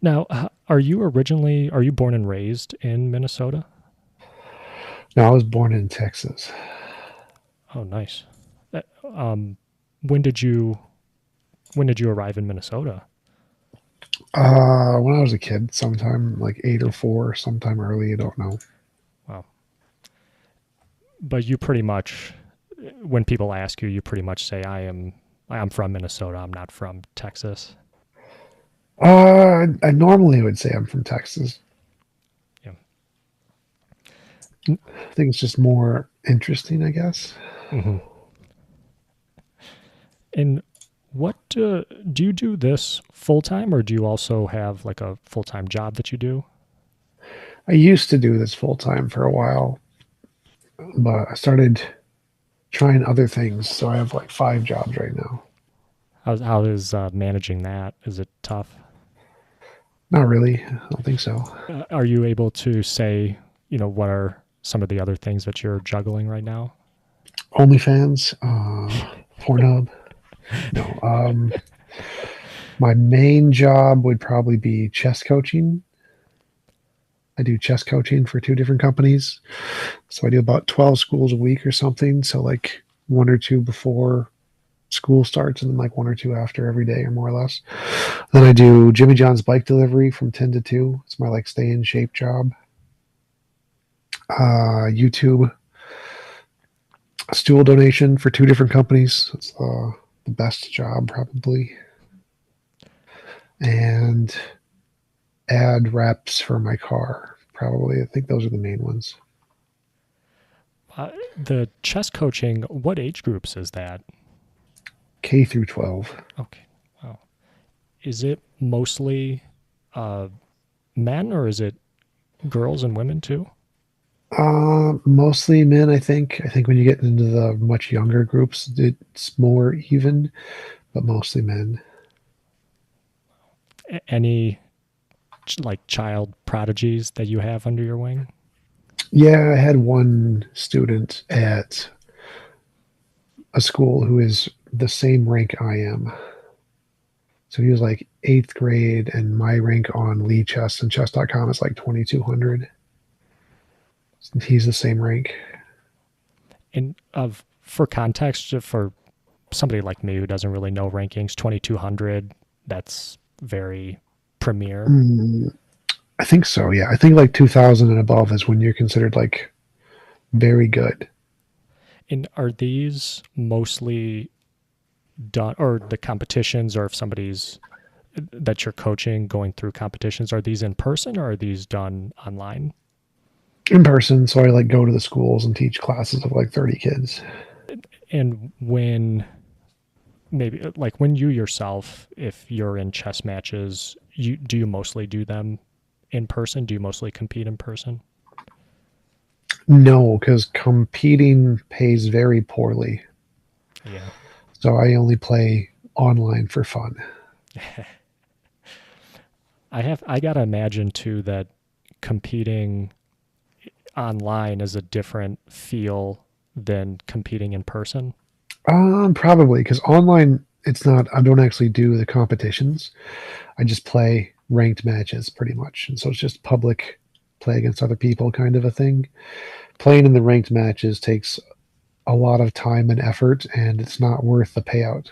Now, are you born and raised in Minnesota? No, I was born in Texas. Oh, nice. Um, when did you when did you arrive in Minnesota? When I was a kid, sometime like 8 or 4, sometime early, I don't know. Wow. But you pretty much, when people ask you, you pretty much say, I'm from Minnesota. I'm not from Texas." I normally would say I'm from Texas. Yeah. I think it's just more interesting, I guess. Mm-hmm. And what do you do this full time, or do you also have like a full time job that you do? I used to do this full time for a while, but I started trying other things, so I have like 5 jobs right now. How is managing that? Is it tough? Not really. I don't think so. Are you able to say, what are some of the other things that you're juggling right now? OnlyFans, Pornhub. No. My main job would probably be chess coaching. I do chess coaching for 2 different companies. So I do about 12 schools a week or something. So like one or two before school starts and then like one or two after every day or more or less. Then I do Jimmy John's bike delivery from 10 to 2. It's my like stay in shape job. YouTube stool donation for 2 different companies. It's the best job probably. And ad reps for my car. Probably. I think those are the main ones. The chess coaching, what age groups is that? K through 12. Okay. Wow. Is it mostly uh, men, or is it girls and women too? Mostly men, I think. I think when you get into the much younger groups, it's more even, but mostly men. Any like child prodigies that you have under your wing? Yeah, I had one student at a school who is the same rank I am. So he was like 8th grade, and my rank on Lee Chess and chess.com is like 2200. He's the same rank. And of for context, for somebody like me who doesn't really know rankings, 2200, that's very premier. Mm, I think so, yeah. I think like 2000 and above is when you're considered like very good. And are these mostly done, or the competitions, or if somebody's that you're coaching going through competitions, are these in person or are these done online? In person, so I like go to the schools and teach classes of like 30 kids. And when maybe like when you yourself, if you're in chess matches, you mostly do them in person? Do you mostly compete in person? No, because competing pays very poorly. Yeah. So I only play online for fun. I gotta imagine too that competing online is a different feel than competing in person. Probably because online it's not. I don't actually do the competitions. I just play ranked matches pretty much, and so it's just public play against other people kind of a thing. Playing in the ranked matches takes a lot of time and effort, and it's not worth the payout.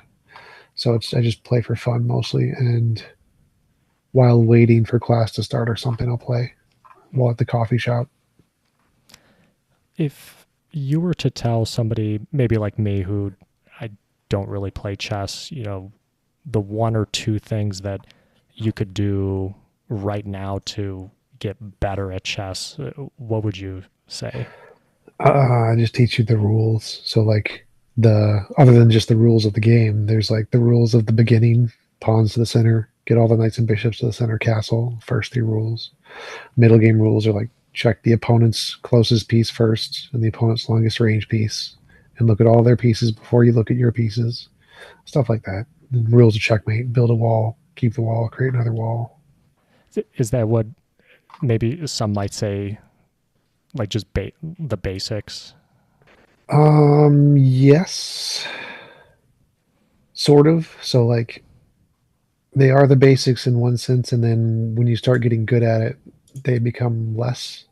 So I just play for fun mostly, and while waiting for class to start or something, I'll play while at the coffee shop. If you were to tell somebody, maybe like me, who I don't really play chess, the one or two things that you could do right now to get better at chess, what would you say? I just teach you the rules. So like the other than just the rules of the game, there's like the rules of the beginning: pawns to the center, get all the knights and bishops to the center castle. First 3 rules. Middle game rules are like check the opponent's closest piece first and the opponent's longest range piece, and look at all their pieces before you look at your pieces. Stuff like that. And rules of checkmate: build a wall, keep the wall, create another wall. Is that what maybe some might say, like just the basics? Yes, sort of. So like They are the basics in one sense, and then when you start getting good at it, they become less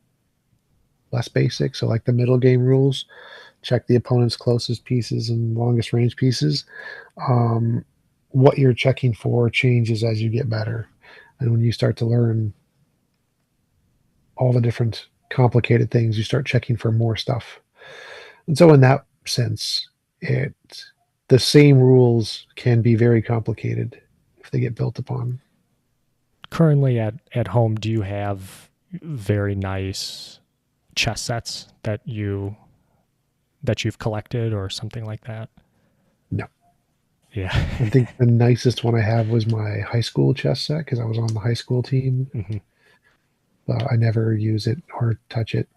basic. So like the middle game rules, check the opponent's closest pieces and longest range pieces. Um, what you're checking for changes as you get better, and when you start to learn all the different complicated things, you start checking for more stuff. And so in that sense, it the same rules can be very complicated if they get built upon. Currently at home, do you have very nice chess sets that you've collected or something like that? No. Yeah. I think the nicest one I have was my high school chess set because I was on the high school team. Hmm. I never use it or touch it.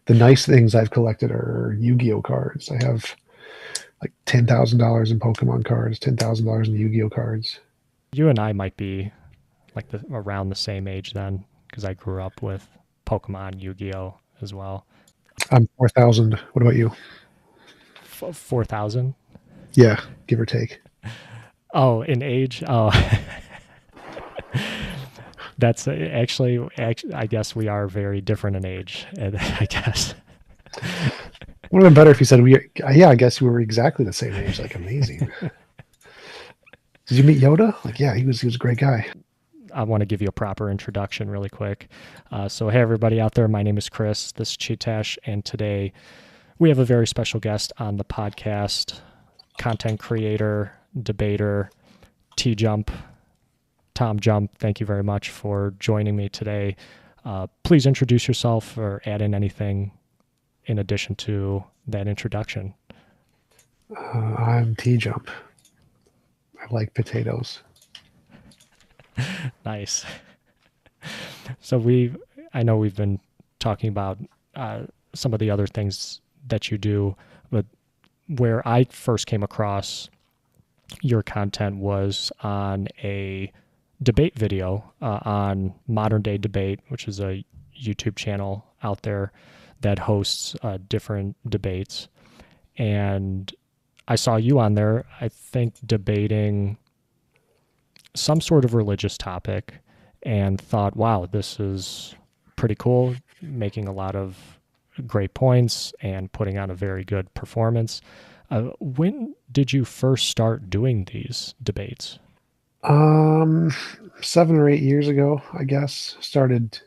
The nice things I've collected are Yu-Gi-Oh cards. I have like $10,000 in Pokemon cards, $10,000 in Yu-Gi-Oh cards. You and I might be like around the same age then, because I grew up with Pokemon, Yu-Gi-Oh as well. I'm 4,000. What about you? 4,000. Yeah, give or take. Oh, in age. Oh, that's actually. I guess we are very different in age. I guess. Would have been better if you said we. Yeah, I guess we were exactly the same age. Like amazing. Did you meet Yoda? Like, yeah, he was a great guy. I want to give you a proper introduction really quick. So, hey, everybody out there, my name is Chris. This is Chee, Tash, and today we have a very special guest on the podcast, content creator, debater, TJump, TJump. Thank you very much for joining me today. Please introduce yourself or add in anything in addition to that introduction. I'm TJump. I like potatoes. Nice. So I know we've been talking about some of the other things that you do, but where I first came across your content was on a debate video on Modern Day Debate, which is a YouTube channel out there that hosts different debates. And I saw you on there, I think, debating some sort of religious topic and thought, wow, this is pretty cool, making a lot of great points and putting on a very good performance. When did you first start doing these debates? Um, 7 or 8 years ago, I guess, started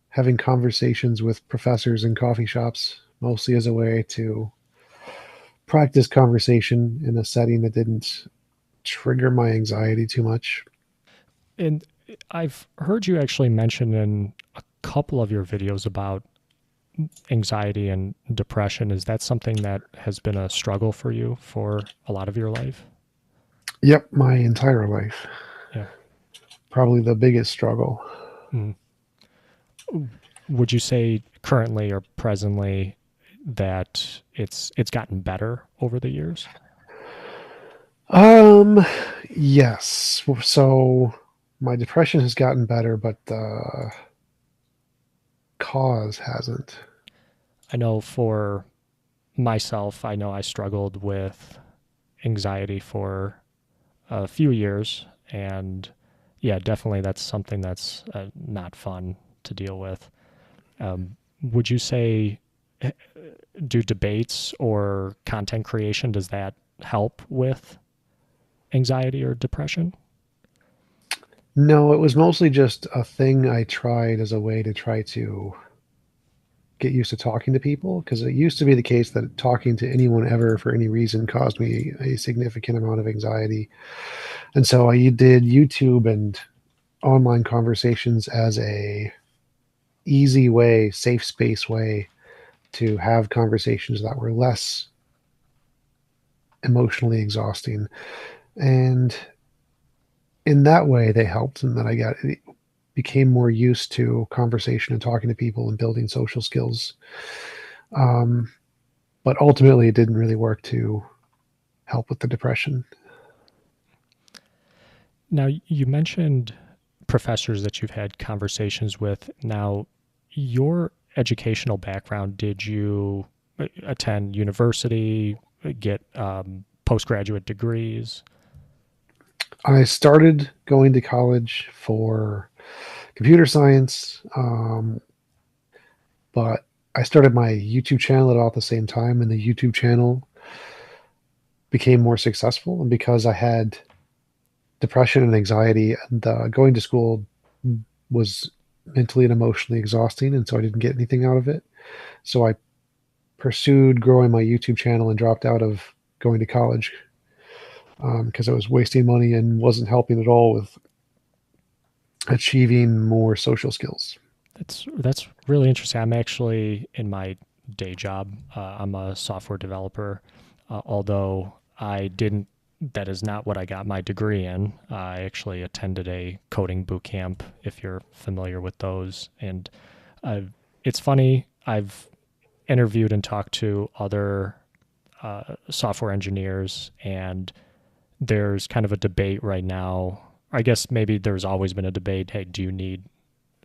having conversations with professors in coffee shops, mostly as a way to practice conversation in a setting that didn't trigger my anxiety too much. And I've heard you actually mention in a couple of your videos about anxiety and depression. Is that something that has been a struggle for you for a lot of your life? Yep, my entire life. Yeah. Probably the biggest struggle. Mm. Would you say currently or presently that it's gotten better over the years? Um, yes. So my depression has gotten better, but the cause hasn't. I know for myself, I know I struggled with anxiety for a few years, and yeah, definitely that's something that's not fun to deal with. Would you say do debates or content creation, does that help with anxiety or depression? No, it was mostly just a thing I tried as a way to try to get used to talking to people because it used to be the case that talking to anyone ever for any reason caused me a significant amount of anxiety. And so I did YouTube and online conversations as a easy way, safe space way to have conversations that were less emotionally exhausting. And in that way they helped, and then I got became more used to conversation and talking to people and building social skills. Um, but ultimately, it didn't really work to help with the depression. Now, you mentioned professors that you've had conversations with. Now, your educational background, did you attend university, get postgraduate degrees? I started going to college for computer science, but I started my YouTube channel at all at the same time, and the YouTube channel became more successful. And because I had depression and anxiety, and going to school was mentally and emotionally exhausting, and so I didn't get anything out of it. So I pursued growing my YouTube channel and dropped out of going to college because I was wasting money and wasn't helping at all with achieving more social skills. That's really interesting. I'm actually in my day job. I'm a software developer, although I didn't. That is not what I got my degree in. I actually attended a coding boot camp, if you're familiar with those. And it's funny. I've interviewed and talked to other software engineers, and there's kind of a debate right now. I guess maybe there's always been a debate. Hey, do you need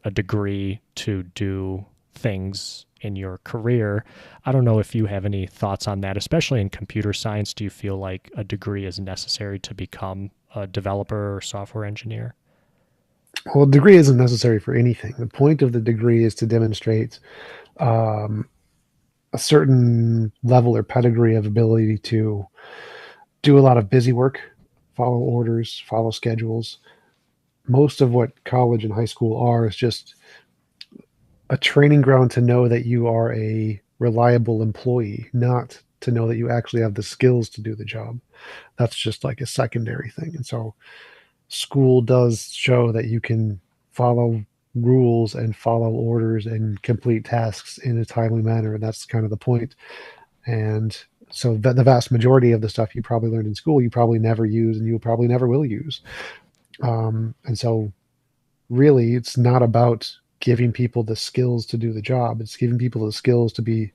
a degree to do things in your career? I don't know if you have any thoughts on that, especially in computer science. Do you feel like a degree is necessary to become a developer or software engineer? Well, a degree isn't necessary for anything. The point of the degree is to demonstrate um, a certain level or pedigree of ability to do a lot of busy work, follow orders, follow schedules. Most of what college and high school are is just a training ground to know that you are a reliable employee, not to know that you actually have the skills to do the job. That's just like a secondary thing. And so school does show that you can follow rules and follow orders and complete tasks in a timely manner. And that's kind of the point. And so the vast majority of the stuff you probably learned in school, you probably never use and you probably never will use. And so really it's not about giving people the skills to do the job. It's giving people the skills to be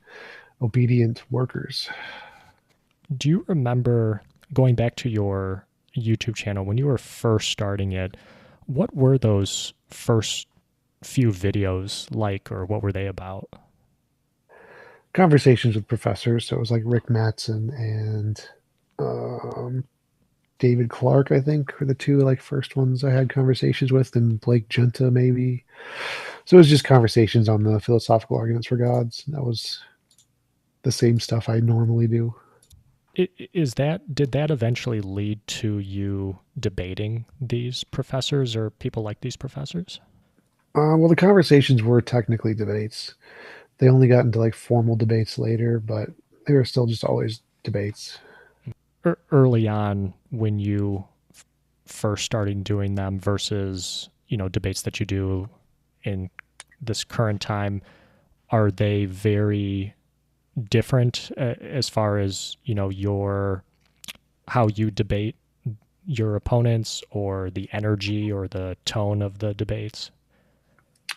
obedient workers. Do you remember going back to your YouTube channel when you were first starting it? What were those first few videos like, or what were they about? Conversations with professors. So it was like Rick Mattson and um, David Clark, I think, were the two like first ones I had conversations with, and Blake Genta maybe. So it was just conversations on the philosophical arguments for gods. That was the same stuff I normally do. Is that, did that eventually lead to you debating these professors or people like these professors? Well, the conversations were technically debates. They only got into like formal debates later, but they were still just always debates. Early on when you first starting doing them versus, debates that you do in this current time, are they very different as far as, your how you debate your opponents, or the energy or the tone of the debates?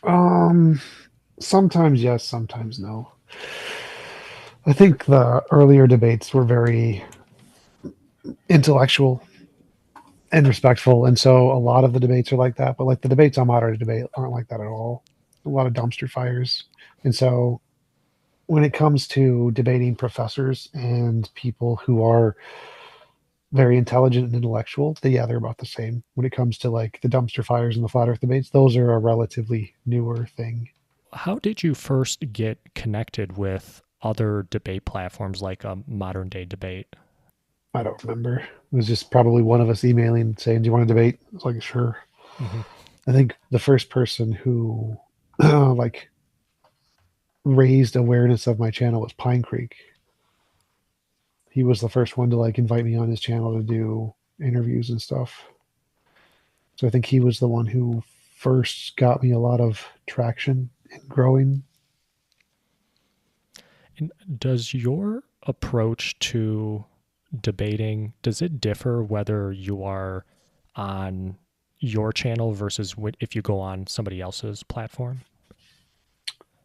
Um, Sometimes yes, sometimes no. I think the earlier debates were very intellectual and respectful, and so a lot of the debates are like that. But like the debates on modern debate aren't like that at all. A lot of dumpster fires, and so when it comes to debating professors and people who are very intelligent and intellectual, they're about the same. When it comes to like the dumpster fires and the flat earth debates, those are a relatively newer thing. How did you first get connected with other debate platforms like a modern day debate? I don't remember. It was just probably one of us emailing saying, "Do you want to debate?" I was like, "Sure." Mm-hmm. I think the first person who like raised awareness of my channel was Pine Creek. He was the first one to like invite me on his channel to do interviews and stuff. So I think he was the one who first got me a lot of traction and growing. And does your approach to debating, does it differ whether you are on your channel versus if you go on somebody else's platform,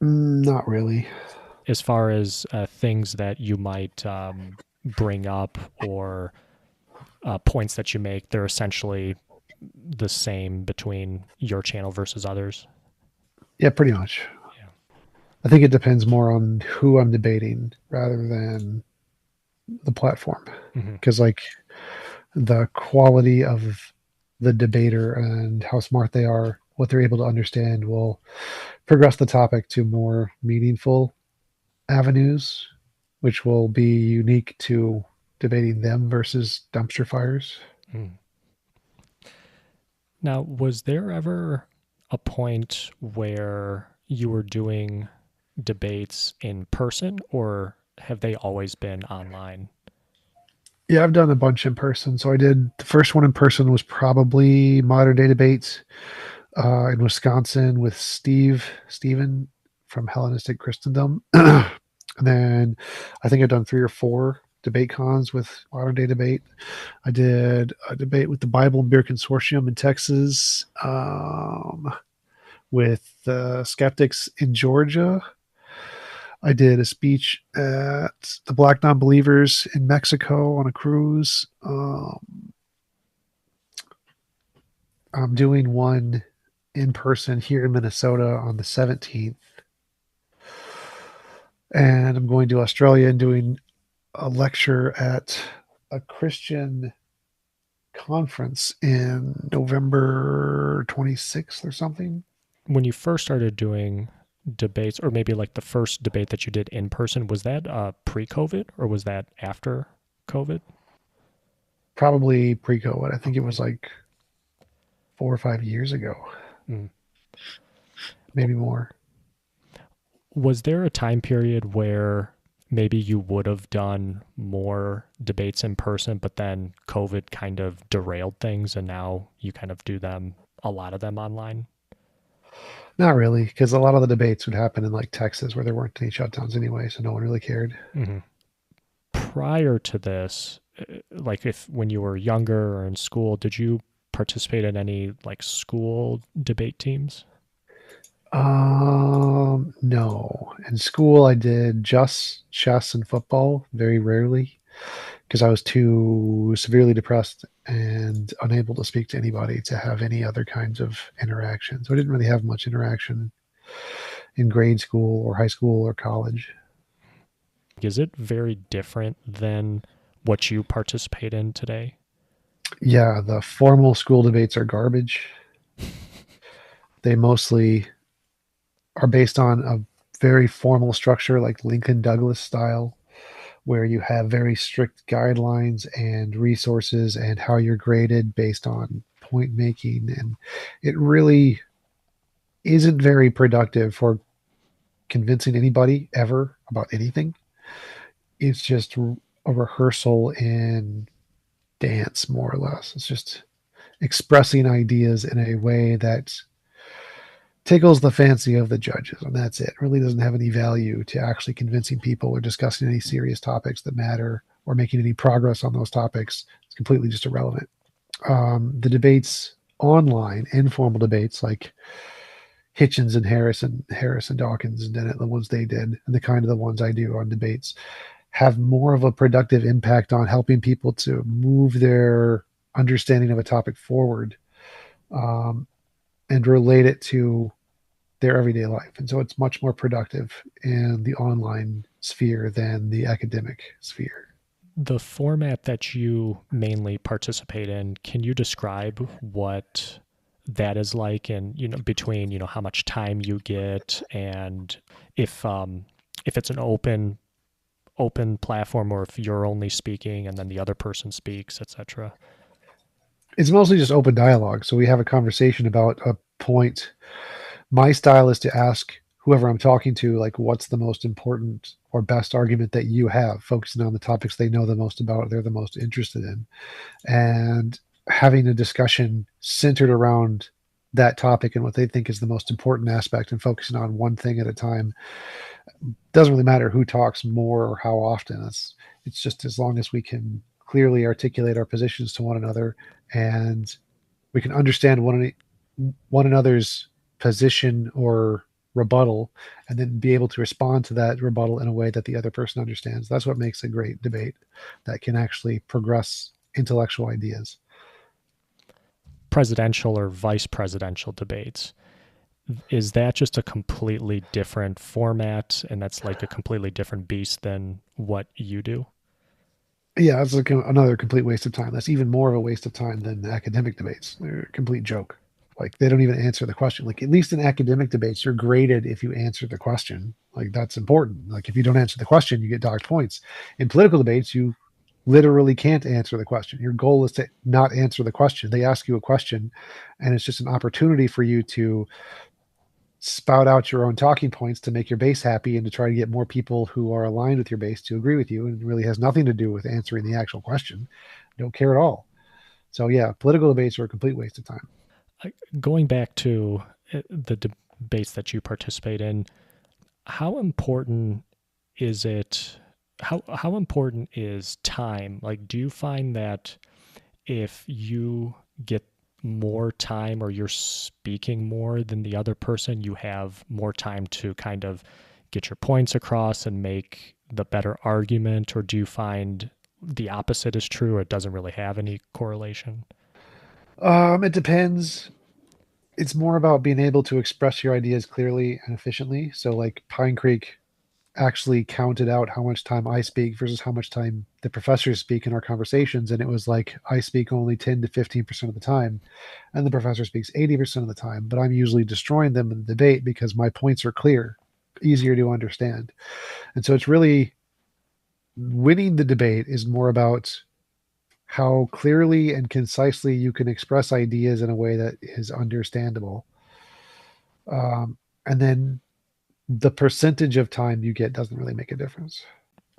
Not really. as far as things that you might bring up, or points that you make? They're essentially the same between your channel versus others. Yeah, pretty much. Yeah. I think it depends more on who I'm debating rather than the platform. Mm-hmm. Because like the quality of the debater and how smart they are, what they're able to understand will progress the topic to more meaningful avenues, which will be unique to debating them versus dumpster fires. Mm. Now, was there ever a point where you were doing debates in person, or have they always been online? Yeah, I've done a bunch in person. So I did the first one in person was probably modern day debates in Wisconsin with Stephen from Hellenistic Christendom. And then I think I've done 3 or 4 debate cons with modern day debate. I did a debate with the Bible and Beer Consortium in Texas, with skeptics in Georgia. I did a speech at the Black Non-Believers in Mexico on a cruise. I'm doing one in person here in Minnesota on the 17th. And I'm going to Australia and doing a lecture at a Christian conference in November 26th or something. When you first started doing debates, or maybe like the first debate that you did in person, was that pre-COVID or was that after COVID? Probably pre COVID. I think it was like 4 or 5 years ago, Mm. maybe more. Was there a time period where maybe you would have done more debates in person, but then COVID kind of derailed things and now you kind of do them, a lot of them online? Not really, because a lot of the debates would happen in like Texas where there weren't any shutdowns anyway, so no one really cared. Hmm. Prior to this, like if when you were younger or in school, did you participate in any like school debate teams? No. In school, I did just chess and football very rarely because I was too severely depressed and unable to speak to anybody to have any other kinds of interaction. So I didn't really have much interaction in grade school or high school or college. Is it very different than what you participate in today? Yeah, the formal school debates are garbage. They mostly are based on a very formal structure like Lincoln Douglas style, where you have very strict guidelines and resources and how you're graded based on point making. And it really isn't very productive for convincing anybody ever about anything. It's just a rehearsal in dance, more or less. It's just expressing ideas in a way that tickles the fancy of the judges, and that's it. It really doesn't have any value to actually convincing people or discussing any serious topics that matter or making any progress on those topics. It's completely just irrelevant. The debates online, informal debates like Hitchens and Harris and Dawkins and Dennett, the ones they did, and the kind of the ones I do on debates, have more of a productive impact on helping people to move their understanding of a topic forward, um, and relate it to their everyday life. And so it's much more productive in the online sphere than the academic sphere. The format that you mainly participate in, can you describe what that is like, and between how much time you get, and if it's an open platform, or if you're only speaking and then the other person speaks, etc. It's mostly just open dialogue. So we have a conversation about a point. My style is to ask whoever I'm talking to, like, what's the most important or best argument that you have, focusing on the topics they know the most about, they're the most interested in, and having a discussion centered around that topic and what they think is the most important aspect and focusing on one thing at a time. Doesn't really matter who talks more or how often. It's just as long as we can clearly articulate our positions to one another and we can understand one another's position or rebuttal and then be able to respond to that rebuttal in a way that the other person understands. That's what makes a great debate that can actually progress intellectual ideas. Presidential or vice presidential debates, is that just a completely different format, and that's like a completely different beast than what you do? Yeah, it's like another complete waste of time. That's even more of a waste of time than academic debates. They're a complete joke. Like they don't even answer the question. Like at least in academic debates, you're graded if you answer the question. Like that's important. Like if you don't answer the question, you get docked points. In political debates, you literally can't answer the question. Your goal is to not answer the question. They ask you a question, and it's just an opportunity for you to spout out your own talking points to make your base happy and to try to get more people who are aligned with your base to agree with you. And it really has nothing to do with answering the actual question. Don't care at all. So yeah, political debates are a complete waste of time. Going back to the debates that you participate in, how important is it? How important is time? Like, do you find that if you get more time or you're speaking more than the other person, you have more time to kind of get your points across and make the better argument? Or do you find the opposite is true or it doesn't really have any correlation? It depends. It's more about being able to express your ideas clearly and efficiently. So like Pine Creek actually counted out how much time I speak versus how much time the professors speak in our conversations. And it was like I speak only 10 to 15% of the time, and the professor speaks 80% of the time. But I'm usually destroying them in the debate because my points are clear, easier to understand. And so it's really winning the debate is more about how clearly and concisely you can express ideas in a way that is understandable. And then the percentage of time you get doesn't really make a difference.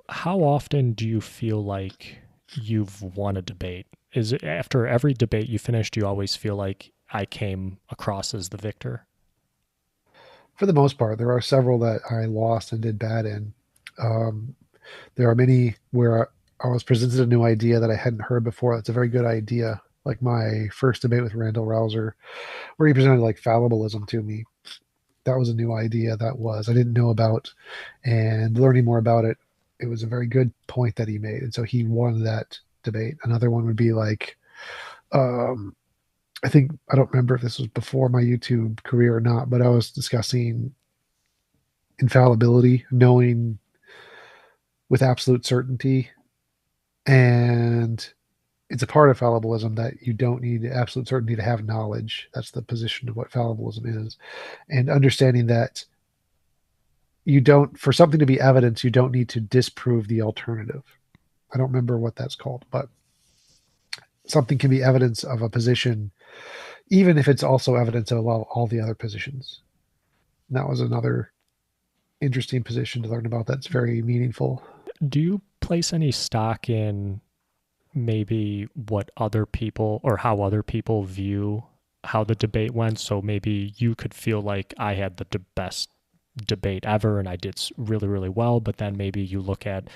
How often do you feel like you've won a debate? Is it after every debate you finished, do you always feel like I came across as the victor? For the most part, there are several that I lost and did bad in. Um, there are many where I was presented a new idea that I hadn't heard before. That's a very good idea. Like my first debate with Randall Rouser, where he presented like fallibilism to me. That was a new idea that was I didn't know about, and learning more about it, it was a very good point that he made, and so he won that debate. Another one would be like, um, I think I don't remember if this was before my YouTube career or not, but I was discussing infallibility, knowing with absolute certainty, and it's a part of fallibilism that you don't need absolute certainty to have knowledge. That's the position of what fallibilism is, and understanding that you don't, for something to be evidence, you don't need to disprove the alternative. I don't remember what that's called, but something can be evidence of a position, even if it's also evidence of all the other positions. And that was another interesting position to learn about. That's very meaningful. Do you place any stock in maybe what other people or how other people view how the debate went? So maybe you could feel like I had the best debate ever and I did really, really well, but then maybe you look at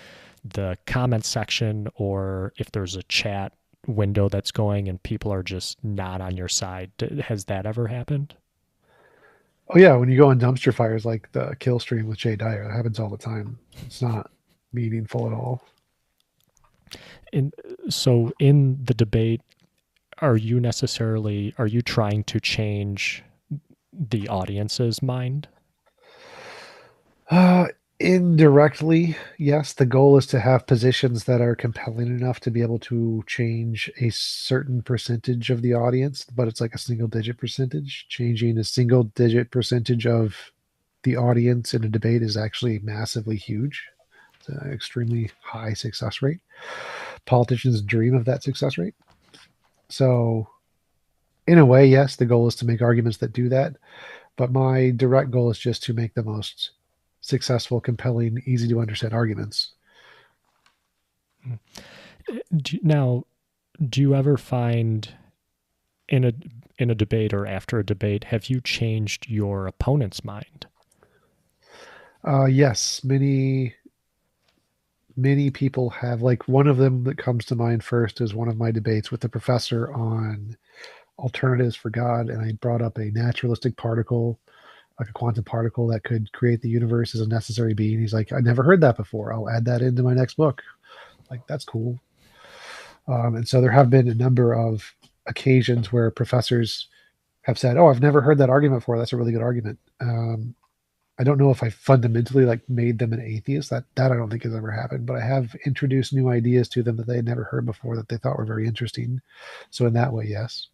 the comment section or if there's a chat window that's going and people are just not on your side. Has that ever happened? Oh yeah, when you go on dumpster fires like the kill stream with Jay Dyer, that happens all the time. It's not meaningful at all. In so in the debate, are you trying to change the audience's mind? Uh, Indirectly, yes. The goal is to have positions that are compelling enough to be able to change a certain percentage of the audience, but it's like a single digit percentage. Changing a single digit percentage of the audience in a debate is actually massively huge. It's an extremely high success rate. Politicians dream of that success rate. So, in a way, yes, the goal is to make arguments that do that. But my direct goal is just to make the most successful, compelling, easy to understand arguments. Now, do you ever find in a debate or after a debate, have you changed your opponent's mind? Yes, many people have. Like one of them that comes to mind first is one of my debates with the professor on alternatives for God, and I brought up a naturalistic particle, like a quantum particle that could create the universe as a necessary being. He's like, I never heard that before. I'll add that into my next book. Like that's cool. And so there have been a number of occasions where professors have said, "Oh, I've never heard that argument before. That's a really good argument." I don't know if I fundamentally like made them an atheist. That I don't think has ever happened, but I have introduced new ideas to them that they had never heard before that they thought were very interesting. So in that way, yes.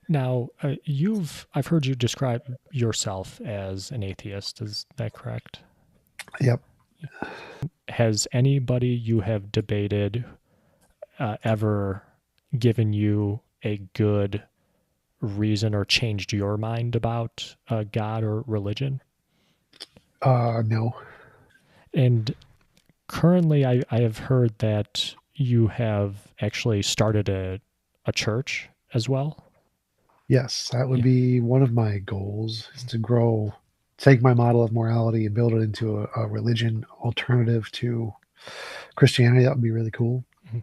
Now, I've heard you describe yourself as an atheist. Is that correct? Yep. Has anybody you have debated ever given you a good reason or changed your mind about God or religion? No. And currently, I have heard that you have actually started a church as well. Yes, that would Yeah. be one of my goals is to grow, take my model of morality and build it into a religion alternative to Christianity. That would be really cool. Mhm.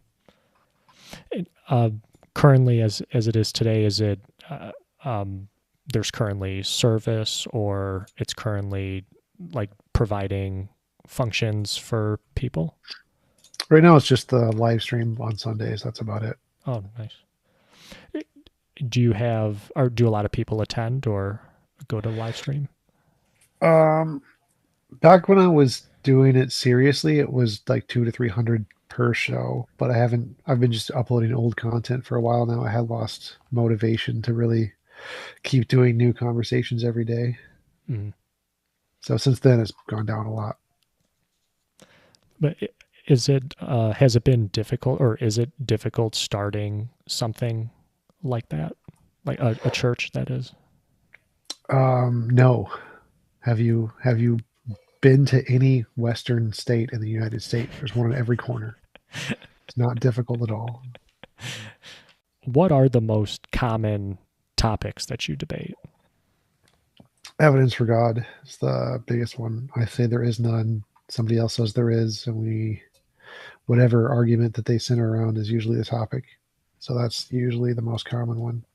And, currently, as it is today, is it uh, um, there's currently service, or it's currently like providing functions for people? Right now, it's just the live stream on Sundays. That's about it. Oh, nice. Do you have, or do a lot of people attend or go to live stream? Um, Back when I was doing it seriously, it was like 200 to 300 per show, but I haven't. I've been just uploading old content for a while now. I had lost motivation to really keep doing new conversations every day. Mm. So since then, it's gone down a lot. But is it has it been difficult, or is it difficult starting something like that, like a church that is? No. Have you been to any Western state in the United States? There's one in every corner. It's not difficult at all. What are the most common topics that you debate? Evidence for God is the biggest one. I say there is none. Somebody else says there is, and we whatever argument that they center around is usually the topic. So that's usually the most common one.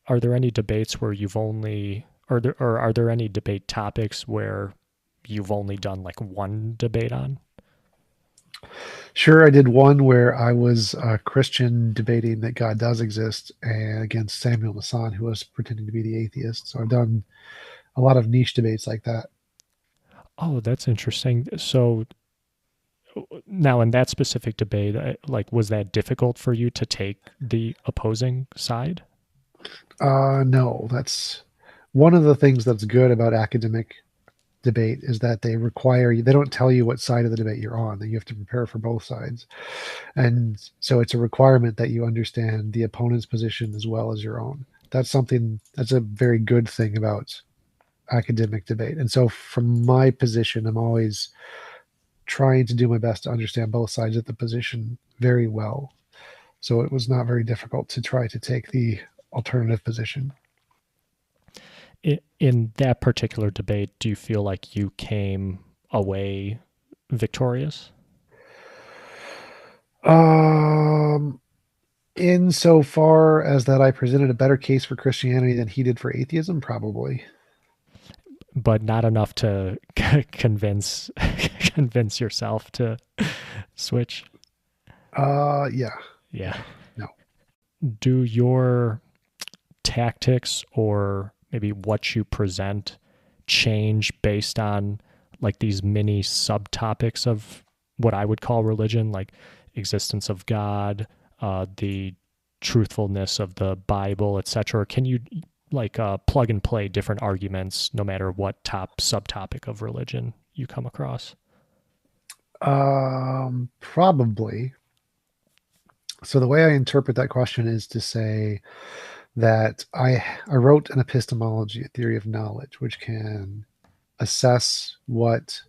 Are there any debates where you've only, or are there any debate topics where you've only done like one debate on? Sure, I did one where I was a Christian debating that God does exist and against Samuel Masson, who was pretending to be the atheist. So I've done a lot of niche debates like that. Oh, that's interesting. So now in that specific debate, like, was that difficult for you to take the opposing side? No, that's one of the things that's good about academic debate is that they don't tell you what side of the debate you're on, that you have to prepare for both sides. And so it's a requirement that you understand the opponent's position as well as your own. That's a very good thing about academic debate. And so from my position, I'm always trying to do my best to understand both sides of the position very well. So it was not very difficult to try to take the alternative position. In that particular debate, do you feel like you came away victorious? Um, Insofar as that I presented a better case for Christianity than he did for atheism, probably. But not enough to convince convince yourself to switch. Yeah, Yeah. no. Do your tactics, or maybe what you present, change based on like these mini subtopics of what I would call religion, like existence of God, the truthfulness of the Bible, etc.? Can you like plug and play different arguments no matter what top subtopic of religion you come across? Probably. So the way I interpret that question is to say that I wrote an epistemology, a theory of knowledge, which can assess what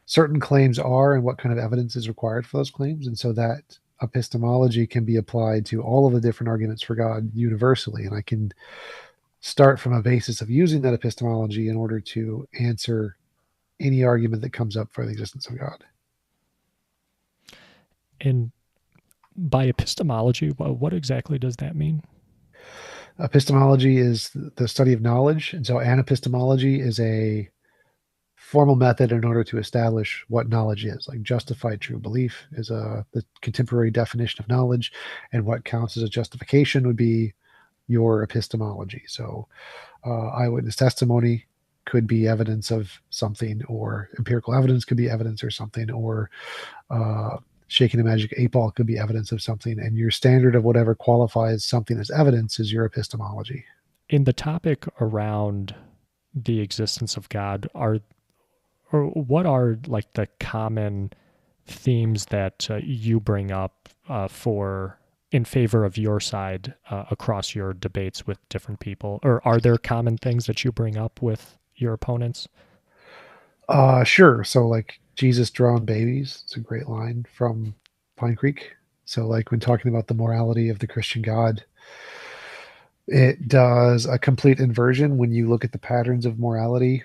certain claims are and what kind of evidence is required for those claims. And so that epistemology can be applied to all of the different arguments for God universally. And I can start from a basis of using that epistemology in order to answer any argument that comes up for the existence of God. And by epistemology, what exactly does that mean? Epistemology is the study of knowledge. And so anepistemology is a formal method in order to establish what knowledge is. Like justified true belief is the contemporary definition of knowledge, and what counts as a justification would be your epistemology. So eyewitness testimony could be evidence of something, or empirical evidence could be evidence or something, or uh, shaking a magic 8 ball could be evidence of something. And your standard of whatever qualifies something as evidence is your epistemology. In the topic around the existence of God, are or what are like the common themes that you bring up for in favor of your side across your debates with different people? Or are there common things that you bring up with your opponents? Sure. So, like, Jesus drawn babies, it's a great line from Pine Creek. So, like, when talking about the morality of the Christian God, it does a complete inversion when you look at the patterns of morality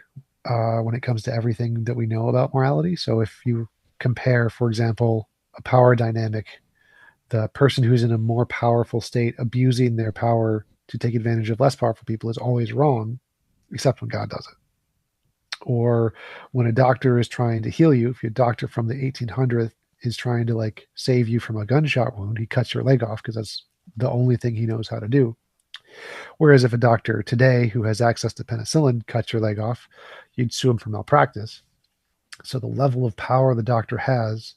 when it comes to everything that we know about morality. So, if you compare, for example, a power dynamic, the person who's in a more powerful state abusing their power to take advantage of less powerful people is always wrong, except when God does it. Or when a doctor is trying to heal you, if your doctor from the 1800s is trying to like save you from a gunshot wound, he cuts your leg off because that's the only thing he knows how to do. Whereas if a doctor today who has access to penicillin cuts your leg off, you'd sue him for malpractice. So the level of power the doctor has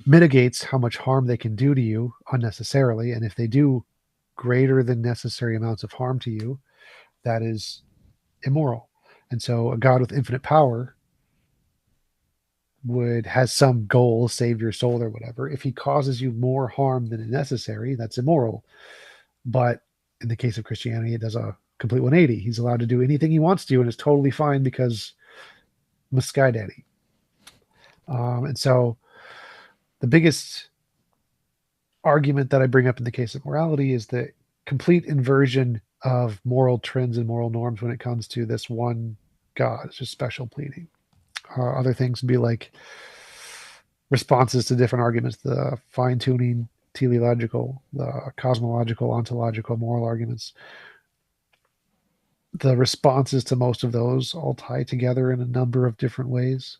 mitigates how much harm they can do to you unnecessarily. And if they do greater than necessary amounts of harm to you, that is immoral. And so a God with infinite power would has some goal, save your soul or whatever. If he causes you more harm than is necessary, that's immoral. But in the case of Christianity, it does a complete 180. He's allowed to do anything he wants to, and it's totally fine because I'm a sky daddy. And so the biggest argument that I bring up in the case of morality is the complete inversion of moral trends and moral norms when it comes to this one God. It's just special pleading. Other things would be like responses to different arguments, the fine tuning, teleological, the cosmological, ontological, moral arguments. The responses to most of those all tie together in a number of different ways.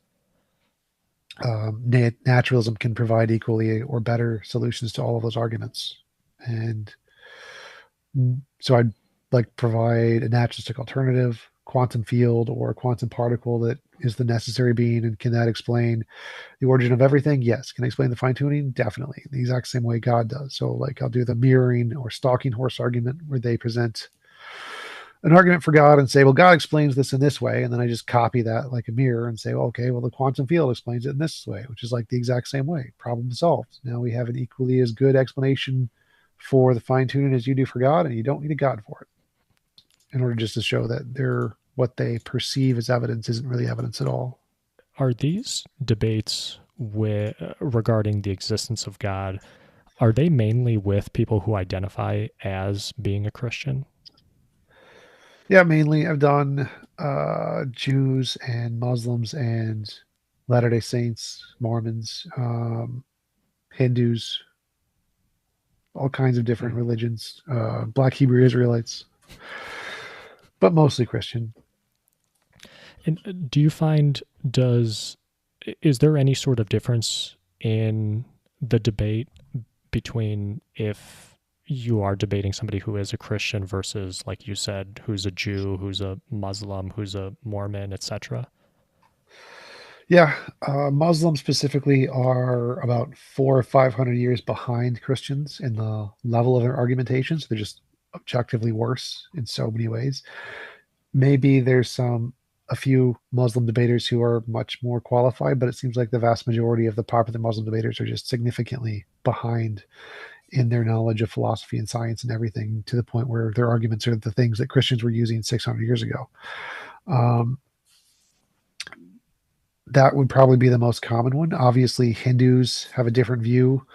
Naturalism can provide equally or better solutions to all of those arguments. And so I'd like provide a naturalistic alternative, quantum field or quantum particle that is the necessary being, and can that explain the origin of everything? Yes. Can I explain the fine tuning? Definitely. The exact same way God does. So, like, I'll do the mirroring or stalking horse argument where they present an argument for God and say, well, God explains this in this way. And then I just copy that like a mirror and say, well, okay, well, the quantum field explains it in this way, which is like the exact same way. Problem solved. Now we have an equally as good explanation for the fine tuning as you do for God, and you don't need a God for it in order just to show that they're what they perceive as evidence isn't really evidence at all. Are these debates regarding the existence of God, are they mainly with people who identify as being a Christian? Yeah, mainly I've done Jews and Muslims and Latter day Saints, Mormons, Hindus, all kinds of different religions, Black Hebrew Israelites, but mostly Christian. And do you find is there any sort of difference in the debate between if you are debating somebody who is a Christian versus, like you said, who's a Jew, who's a Muslim, who's a Mormon, etc.? Yeah, Muslims specifically are about 400 or 500 years behind Christians in the level of their argumentation. So they're just objectively worse in so many ways. Maybe there's a few Muslim debaters who are much more qualified, but it seems like the vast majority of the popular Muslim debaters are just significantly behind in their knowledge of philosophy and science and everything, to the point where their arguments are the things that Christians were using 600 years ago. Um, that would probably be the most common one. Obviously, Hindus have a different view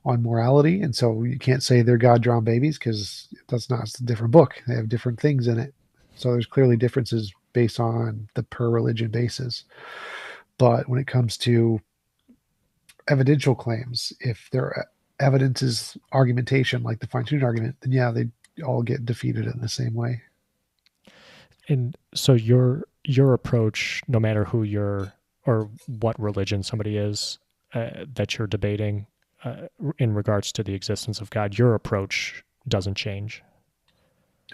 on morality, and so you can't say they're God drawn babies because that's not, it's a different book. They have different things in it. So there's clearly differences based on the per religion basis. But when it comes to evidential claims, if their evidence is argumentation, like the fine tuning argument, then yeah, they all get defeated in the same way. And so your approach, no matter who you're or what religion somebody is that you're debating in regards to the existence of God, your approach doesn't change.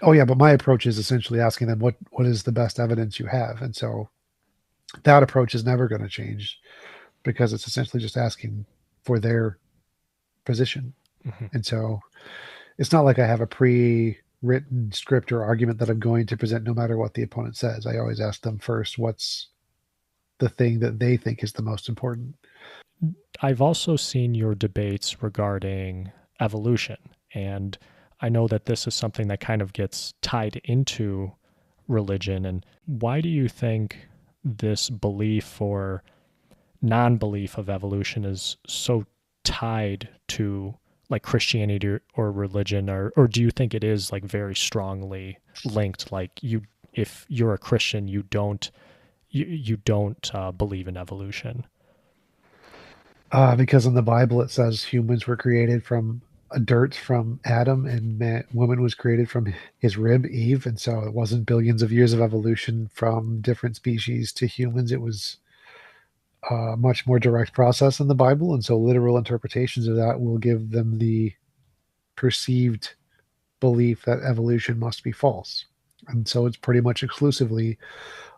Oh yeah, but my approach is essentially asking them what is the best evidence you have, and so that approach is never going to change because it's essentially just asking for their position. Mhm. And so it's not like I have a pre-written script or argument that I'm going to present no matter what the opponent says. I always ask them first what's the thing that they think is the most important. I've also seen your debates regarding evolution, and I know that this is something that kind of gets tied into religion. And why do you think this belief or non belief of evolution is so tied to like Christianity or religion, or do you think it is like very strongly linked? Like you, if you're a Christian, you don't believe in evolution. Because in the Bible it says humans were created from a dirt from Adam, and woman was created from his rib, Eve. And so it wasn't billions of years of evolution from different species to humans. It was a much more direct process in the Bible. And so literal interpretations of that will give them the perceived belief that evolution must be false. And so it's pretty much exclusively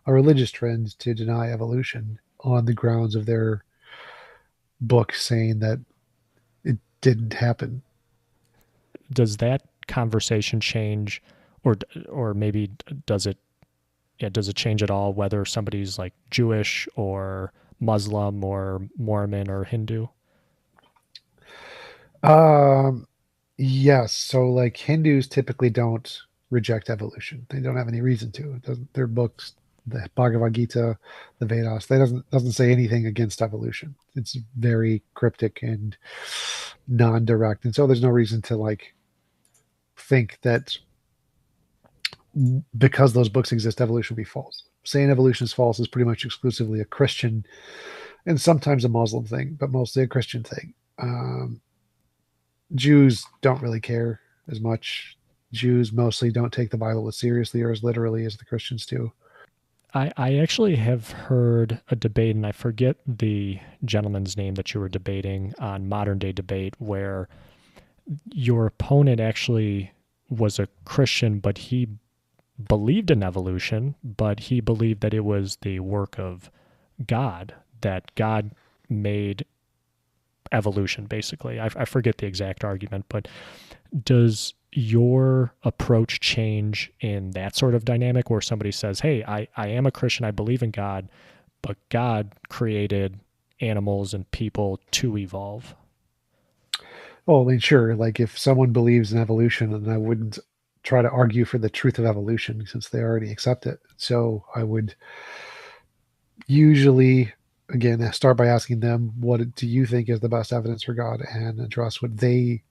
a religious trend to deny evolution on the grounds of their book saying that it didn't happen. Does that conversation change, or or maybe does it? Yeah, does it change at all whether somebody's like Jewish or Muslim or Mormon or Hindu? Um, yes. So, like Hindus typically don't reject evolution. They don't have any reason to. It doesn't, their books, the Bhagavad Gita, the Vedas, they doesn't say anything against evolution. It's very cryptic and non-direct, and so there's no reason to like think that because those books exist, evolution will be false. Saying evolution is false is pretty much exclusively a Christian and sometimes a Muslim thing, but mostly a Christian thing. Jews don't really care as much. Jews mostly don't take the Bible as seriously or as literally as the Christians do. I actually have heard a debate, and I forget the gentleman's name that you were debating on Modern Day Debate, where your opponent actually was a Christian, but he believed in evolution, but he believed that it was the work of God, that God made evolution, basically. I forget the exact argument, but does your approach change in that sort of dynamic where somebody says, hey, I am a Christian, I believe in God, but God created animals and people to evolve? Oh, I mean, sure. Like if someone believes in evolution, then I wouldn't try to argue for the truth of evolution since they already accept it. So I would usually, again, start by asking them, what do you think is the best evidence for God, and address what they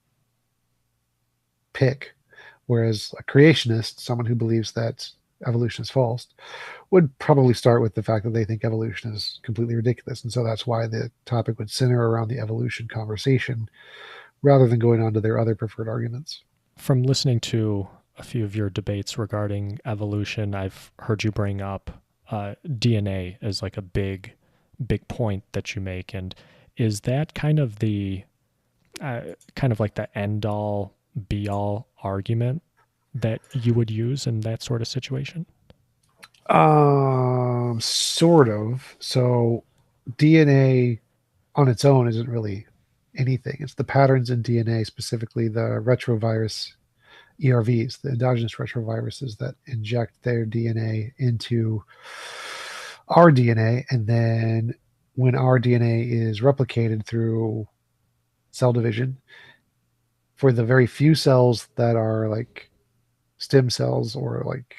pick. Whereas a creationist, someone who believes that evolution is false, would probably start with the fact that they think evolution is completely ridiculous. And so that's why the topic would center around the evolution conversation rather than going on to their other preferred arguments. From listening to a few of your debates regarding evolution, I've heard you bring up DNA as like a big point that you make. And is that kind of like the end all be all argument that you would use in that sort of situation? Sort of. So DNA on its own isn't really anything. It's the patterns in DNA, specifically the retrovirus ERVs, the endogenous retroviruses that inject their DNA into our DNA. And then when our DNA is replicated through cell division, for the very few cells that are like stem cells or like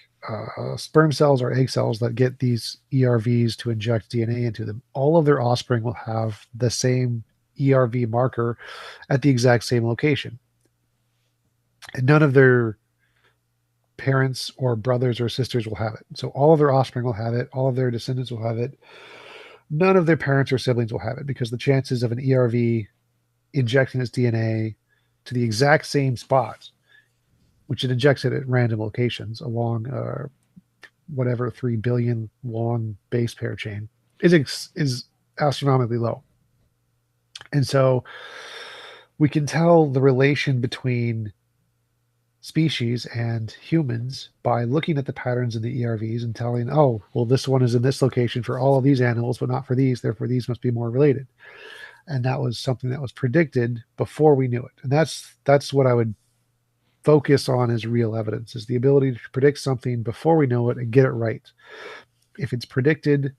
sperm cells or egg cells that get these ERVs to inject DNA into them, all of their offspring will have the same ERV marker at the exact same location. And none of their parents or brothers or sisters will have it. So all of their offspring will have it, all of their descendants will have it. None of their parents or siblings will have it because the chances of an ERV injecting its DNA to the exact same spot, which it injects it at random locations along whatever 3 billion long base pair chain, is astronomically low. And so we can tell the relation between species and humans by looking at the patterns in the ERVs and telling, oh, well, this one is in this location for all of these animals, but not for these. Therefore, these must be more related. And that was something that was predicted before we knew it. And that's what I would focus on as real evidence, is the ability to predict something before we know it and get it right. If it's predicted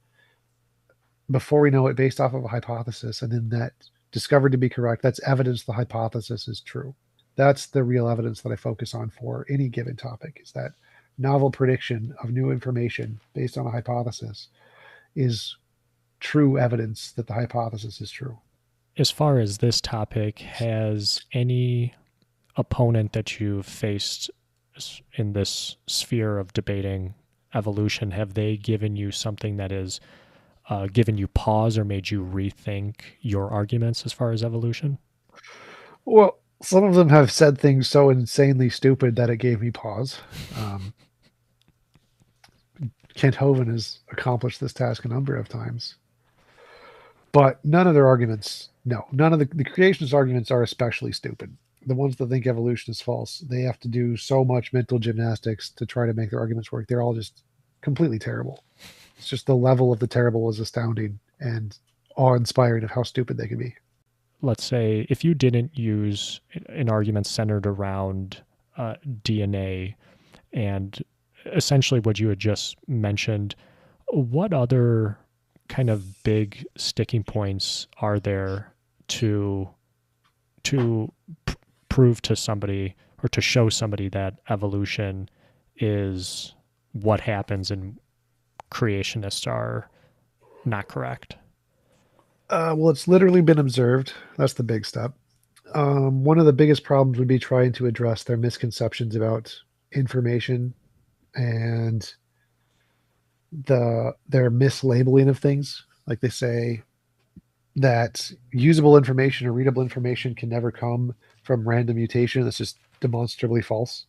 before we know it based off of a hypothesis and then that discovered to be correct, that's evidence the hypothesis is true. That's the real evidence that I focus on for any given topic, is that novel prediction of new information based on a hypothesis is true evidence that the hypothesis is true. As far as this topic, has any opponent that you've faced in this sphere of debating evolution, have they given you something that is given you pause or made you rethink your arguments as far as evolution? Well, some of them have said things so insanely stupid that it gave me pause. Kent Hovind has accomplished this task a number of times. But none of their arguments, no, none of the creationist arguments are especially stupid. The ones that think evolution is false, they have to do so much mental gymnastics to try to make their arguments work. They're all just completely terrible. It's just the level of the terrible is astounding and awe-inspiring of how stupid they can be. Let's say if you didn't use an argument centered around DNA and essentially what you had just mentioned, what other kind of big sticking points are there to prove to somebody or to show somebody that evolution is what happens and creationists are not correct? Well, it's literally been observed. That's the big step. One of the biggest problems would be trying to address their misconceptions about information and their mislabeling of things. Like they say that usable information or readable information can never come from random mutation. That's just demonstrably false.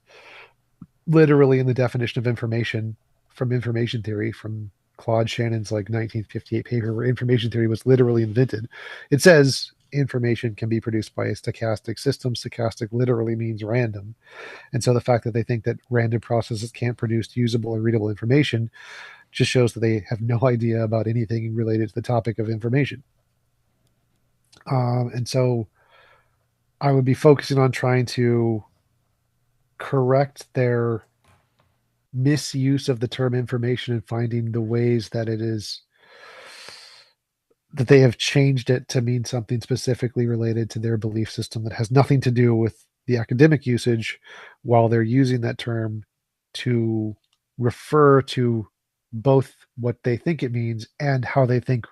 Literally, in the definition of information from information theory, from Claude Shannon's like 1958 paper where information theory was literally invented, it says information can be produced by a stochastic system. Stochastic literally means random. And so the fact that they think that random processes can't produce usable or readable information just shows that they have no idea about anything related to the topic of information. And so I would be focusing on trying to correct their misuse of the term information and finding the ways that it is that they have changed it to mean something specifically related to their belief system that has nothing to do with the academic usage, while they're using that term to refer to both what they think it means and how they think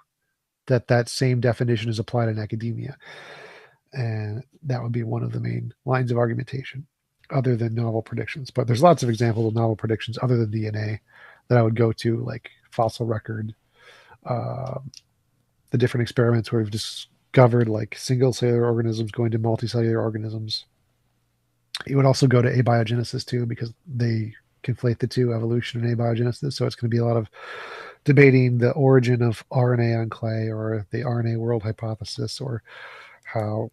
that that same definition is applied in academia. And that would be one of the main lines of argumentation, other than novel predictions. But there's lots of examples of novel predictions other than DNA that I would go to, like fossil record, uh, the different experiments where we've discovered like single cellular organisms going to multicellular organisms. You would also go to abiogenesis too, because they conflate the two, evolution and abiogenesis. So it's going to be a lot of debating the origin of RNA on clay or the RNA world hypothesis, or how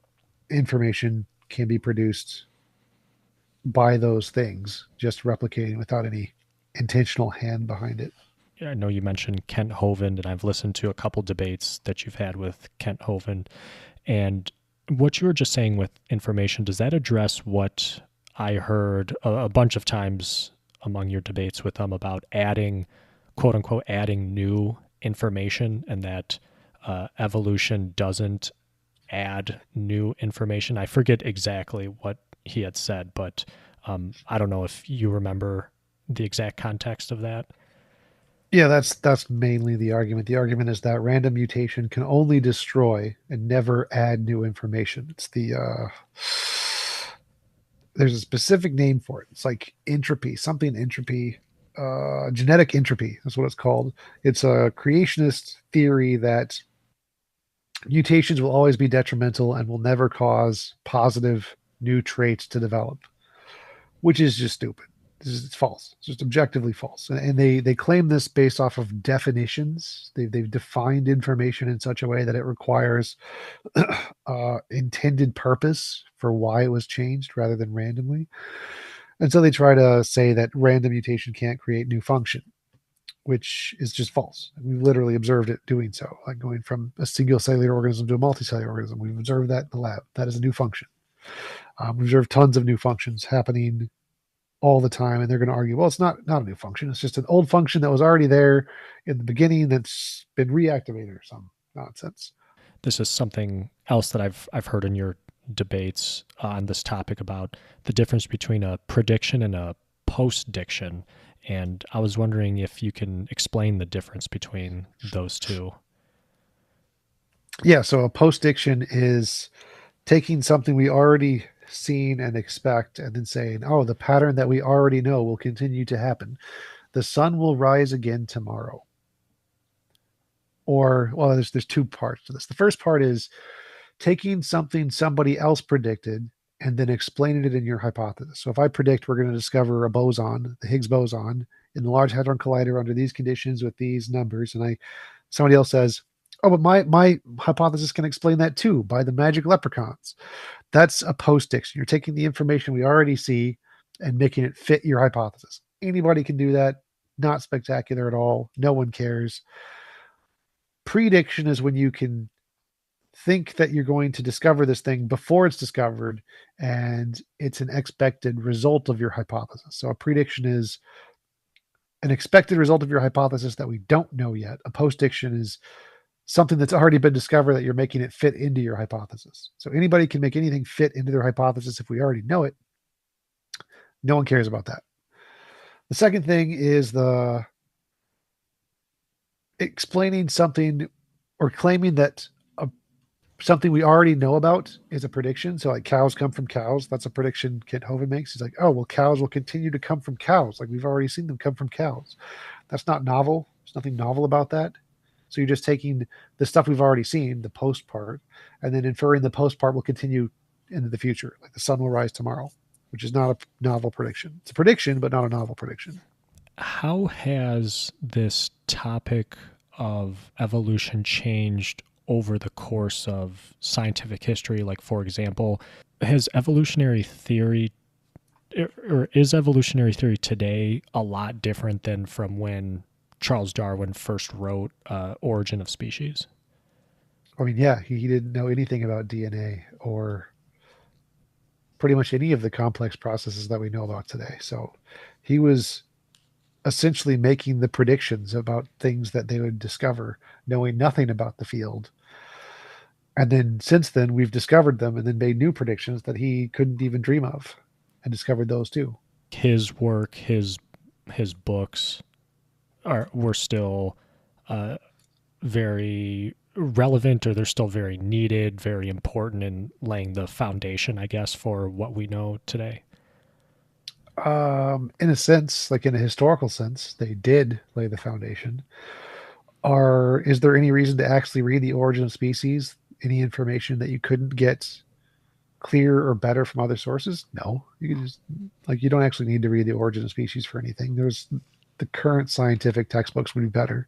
information can be produced by those things, just replicating without any intentional hand behind it. I know you mentioned Kent Hovind, and I've listened to a couple debates that you've had with Kent Hovind. And what you were just saying with information, does that address what I heard a bunch of times among your debates with them about adding, quote unquote, adding new information, and that evolution doesn't add new information? I forget exactly what he had said, but I don't know if you remember the exact context of that. Yeah, that's mainly the argument. The argument is that random mutation can only destroy and never add new information. It's the there's a specific name for it. It's like entropy, something entropy, genetic entropy. That's what it's called. It's a creationist theory that mutations will always be detrimental and will never cause positive new traits to develop, which is just stupid. It's false. It's just objectively false. And they claim this based off of definitions. They've defined information in such a way that it requires intended purpose for why it was changed rather than randomly. And so they try to say that random mutation can't create new function, which is just false. We've literally observed it doing so, like going from a single cellular organism to a multicellular organism. We've observed that in the lab. That is a new function. We've observed tons of new functions happening all the time, and they're going to argue, well, it's not a new function. It's just an old function that was already there in the beginning that's been reactivated or some nonsense. This is something else that I've heard in your debates on this topic about the difference between a prediction and a post-diction. And I was wondering if you can explain the difference between those two. Yeah, so a post-diction is taking something we already seen and expect and then saying, oh, the pattern that we already know will continue to happen. The sun will rise again tomorrow. Or, well, there's two parts to this. The first part is taking something somebody else predicted and then explaining it in your hypothesis. So if I predict we're going to discover a boson, the Higgs boson, in the Large Hadron Collider under these conditions with these numbers, and somebody else says, oh, but my hypothesis can explain that too by the magic leprechauns. That's a post-diction. You're taking the information we already see and making it fit your hypothesis. Anybody can do that. Not spectacular at all. No one cares. Prediction is when you can think that you're going to discover this thing before it's discovered, and it's an expected result of your hypothesis. So a prediction is an expected result of your hypothesis that we don't know yet. A post-diction is something that's already been discovered that you're making it fit into your hypothesis. So anybody can make anything fit into their hypothesis if we already know it. No one cares about that. The second thing is the explaining something or claiming that something we already know about is a prediction. So like cows come from cows. That's a prediction Kent Hovind makes. He's like, oh, well, cows will continue to come from cows. Like we've already seen them come from cows. That's not novel. There's nothing novel about that. So you're just taking the stuff we've already seen, the post part, and then inferring the post part will continue into the future. Like the sun will rise tomorrow, which is not a novel prediction. It's a prediction, but not a novel prediction. How has this topic of evolution changed over the course of scientific history? Like, for example, has evolutionary theory or is evolutionary theory today a lot different than from when Charles Darwin first wrote Origin of Species? I mean, yeah, he didn't know anything about DNA or pretty much any of the complex processes that we know about today. So he was essentially making the predictions about things that they would discover, knowing nothing about the field. And then since then, we've discovered them and then made new predictions that he couldn't even dream of and discovered those too. His work, his books were still very relevant, or they're still very needed, very important in laying the foundation, I guess, for what we know today. In a sense, like in a historical sense, they did lay the foundation. Is there any reason to actually read the Origin of Species? Any information that you couldn't get clear or better from other sources? No, you can just like you don't actually need to read the Origin of Species for anything. There's the current scientific textbooks would be better,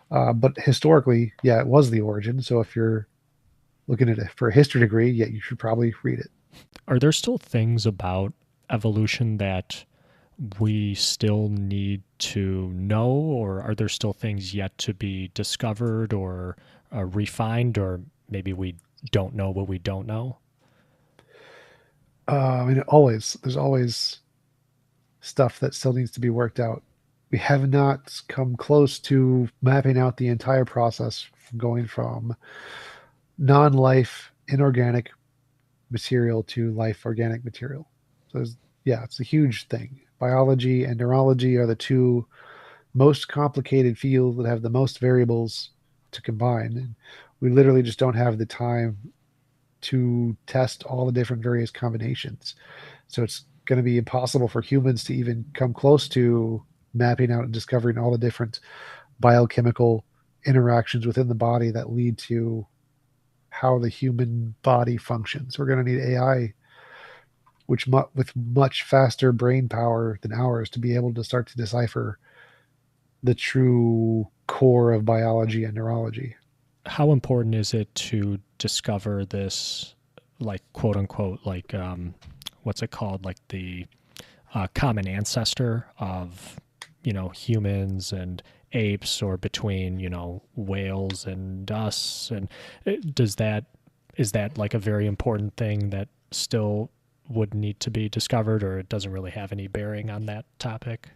but historically, yeah, it was the origin. So if you're looking at it for a history degree, yeah, you should probably read it. Are there still things about evolution that we still need to know, or are there still things yet to be discovered or refined, or maybe we don't know what we don't know? I mean, there's always stuff that still needs to be worked out. We have not come close to mapping out the entire process from going from non-life inorganic material to life organic material. So yeah, it's a huge thing. Biology and neurology are the two most complicated fields that have the most variables to combine. And we literally just don't have the time to test all the different various combinations. So it's going to be impossible for humans to even come close to mapping out and discovering all the different biochemical interactions within the body that lead to how the human body functions. We're going to need AI, with much faster brain power than ours, to be able to start to decipher the true core of biology and neurology. How important is it to discover this, like, quote unquote, like what's it called, like the a common ancestor of, humans and apes, or between, whales and us? And does that is that like a very important thing that still would need to be discovered, or it doesn't really have any bearing on that topic?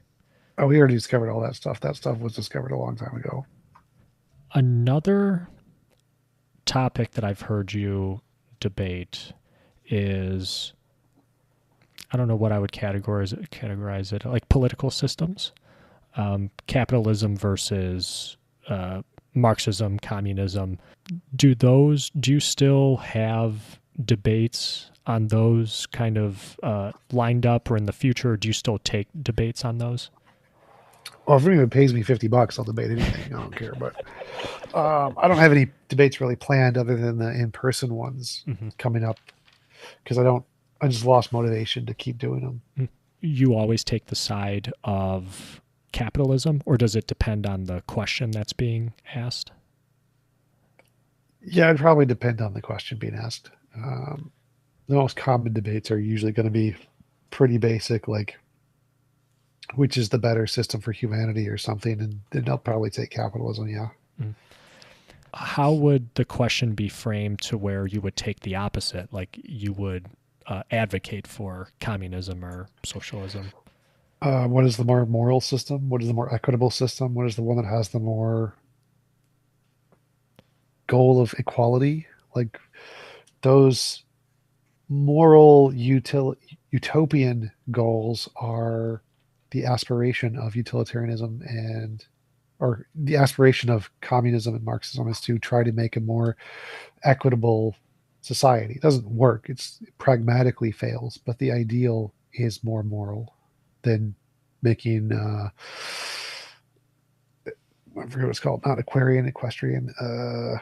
Oh, we already discovered all that stuff. That stuff was discovered a long time ago. Another topic that I've heard you debate is, I don't know what I would categorize it, like political systems, capitalism versus Marxism, communism. Do you still have debates on those kind of lined up, or in the future? Or do you still take debates on those? Well, if anyone pays me $50, I'll debate anything. I don't care. But I don't have any debates really planned other than the in-person ones Mm-hmm. coming up because I don't. I just lost motivation to keep doing them. You always take the side of capitalism, or does it depend on the question that's being asked? Yeah, it'd probably depend on the question being asked. The most common debates are usually going to be pretty basic, like which is the better system for humanity or something, and then they'll probably take capitalism. Yeah. Mm. How would the question be framed to where you would take the opposite, like you would advocate for communism or socialism? What is the more moral system? What is the more equitable system? What is the one that has the more goal of equality? Like those moral utopian goals are the aspiration of utilitarianism and or the aspiration of communism and Marxism is to try to make a more equitable society. It doesn't work. It pragmatically fails, but the ideal is more moral than making I forget what it's called, not equestrian, the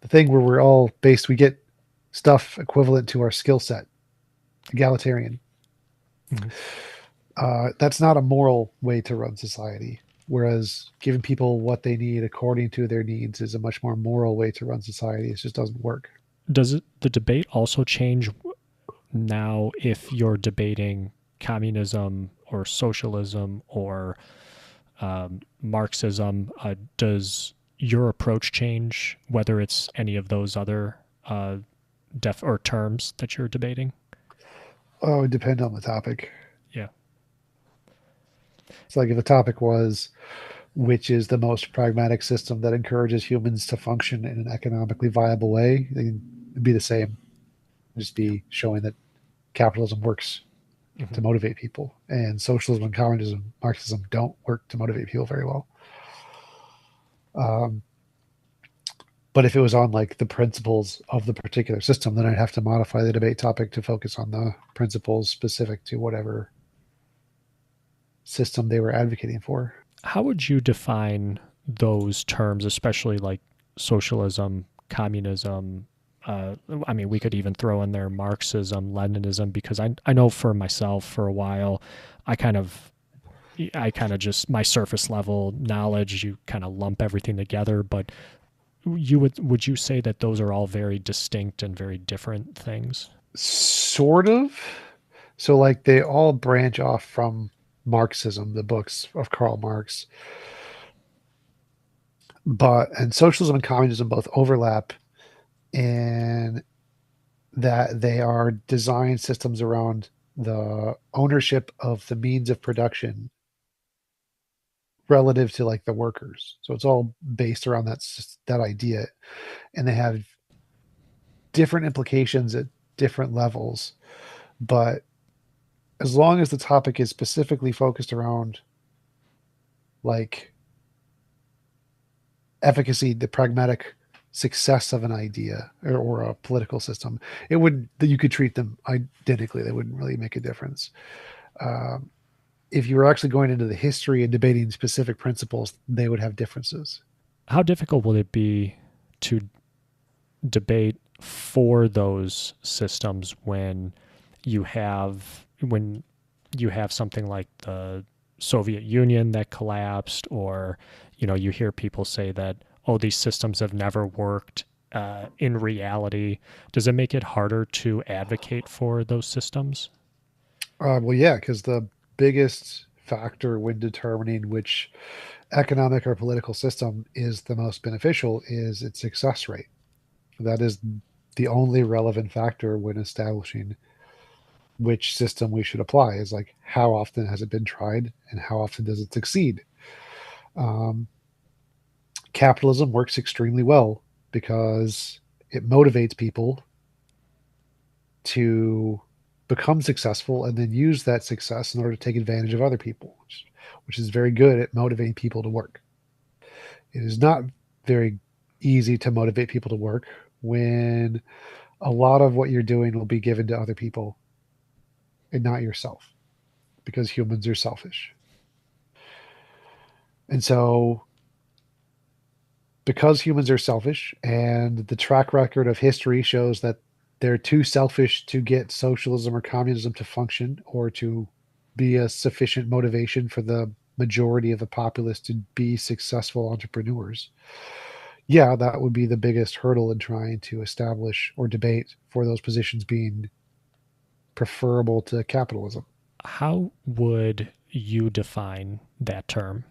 thing where we're all based, we get stuff equivalent to our skill set, egalitarian. Mm-hmm. That's not a moral way to run society. Whereas giving people what they need according to their needs is a much more moral way to run society. It just doesn't work. Does the debate also change now if you're debating communism or socialism or Marxism? Does your approach change whether it's any of those other or terms that you're debating? Oh, it would depend on the topic. Yeah. It's like if the topic was which is the most pragmatic system that encourages humans to function in an economically viable way, it'd be the same. It'd just be showing that capitalism works Mm-hmm. to motivate people, and socialism and communism, Marxism don't work to motivate people very well. Um, but if it was on like the principles of the particular system, then I'd have to modify the debate topic to focus on the principles specific to whatever system they were advocating for. How would you define those terms, especially like socialism, communism? I mean, we could even throw in there Marxism, Leninism, because I know for myself for a while, I kind of just my surface level knowledge, you kind of lump everything together, but would you say that those are all very distinct and very different things? Sort of. So like they all branch off from Marxism, the books of Karl Marx. And socialism and communism both overlap in that they are design systems around the ownership of the means of production relative to like the workers. So it's all based around that idea, and they have different implications at different levels. But as long as the topic is specifically focused around like efficacy, the pragmatic success of an idea or a political system, it would you could treat them identically. They wouldn't really make a difference. Um, if you were actually going into the history and debating specific principles, they would have differences. How difficult would it be to debate for those systems when you have something like the Soviet Union that collapsed, or you hear people say that, oh, these systems have never worked in reality? Does it make it harder to advocate for those systems? Well, yeah, because the biggest factor when determining which economic or political system is the most beneficial is its success rate. That is the only relevant factor when establishing which system we should apply, is like how often has it been tried and how often does it succeed. Um, Capitalism works extremely well because it motivates people to become successful and then use that success in order to take advantage of other people, which is very good at motivating people to work. It is not very easy to motivate people to work when a lot of what you're doing will be given to other people and not yourself, because humans are selfish. And so, because humans are selfish and the track record of history shows that they're too selfish to get socialism or communism to function or to be a sufficient motivation for the majority of the populace to be successful entrepreneurs. Yeah, that would be the biggest hurdle in trying to establish or debate for those positions being preferable to capitalism. How would you define that term?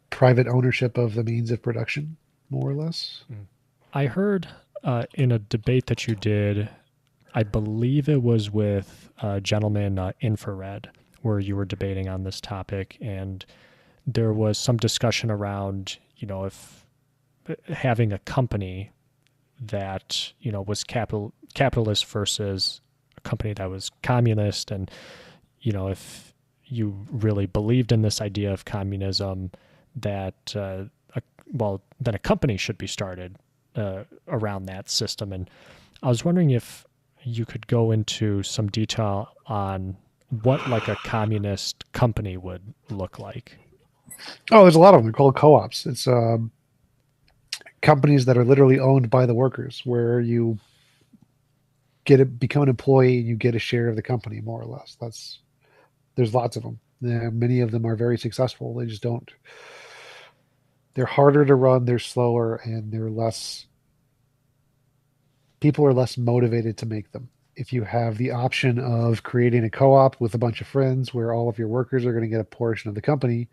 Private ownership of the means of production, more or less. Mm. I heard in a debate that you did, I believe it was with gentleman Infrared, where you were debating on this topic, and there was some discussion around, if having a company that was capitalist versus a company that was communist, and if you really believed in this idea of communism, that then a company should be started around that system. And I was wondering if you could go into some detail on what like a communist company would look like. Oh, there's a lot of them. They're called co-ops. It's companies that are literally owned by the workers, where you become an employee and you get a share of the company, more or less. There's lots of them. Yeah, many of them are very successful. They just don't. They're harder to run. They're slower, and they're less. People are less motivated to make them. If you have the option of creating a co-op with a bunch of friends where all of your workers are going to get a portion of the company,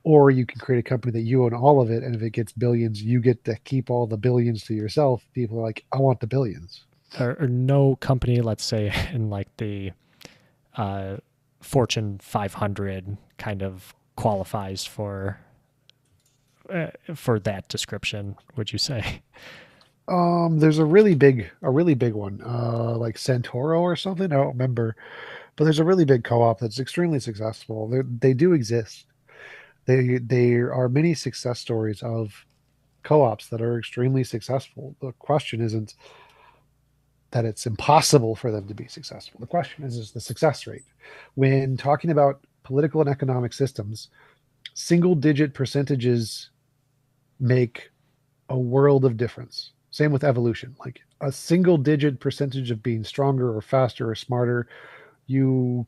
or you can create a company that you own all of it, and if it gets billions, you get to keep all the billions to yourself. People are like, I want the billions. Or no company, let's say in like the uh, Fortune 500, kind of qualifies for that description, would you say? There's a really big one, like Santoro or something. I don't remember, but there's a really big co-op that's extremely successful. They do exist. There are many success stories of co-ops that are extremely successful. The question isn't that it's impossible for them to be successful. The question is the success rate. When talking about political and economic systems, single digit percentages make a world of difference. Same with evolution. Like a single digit percentage of being stronger or faster or smarter, you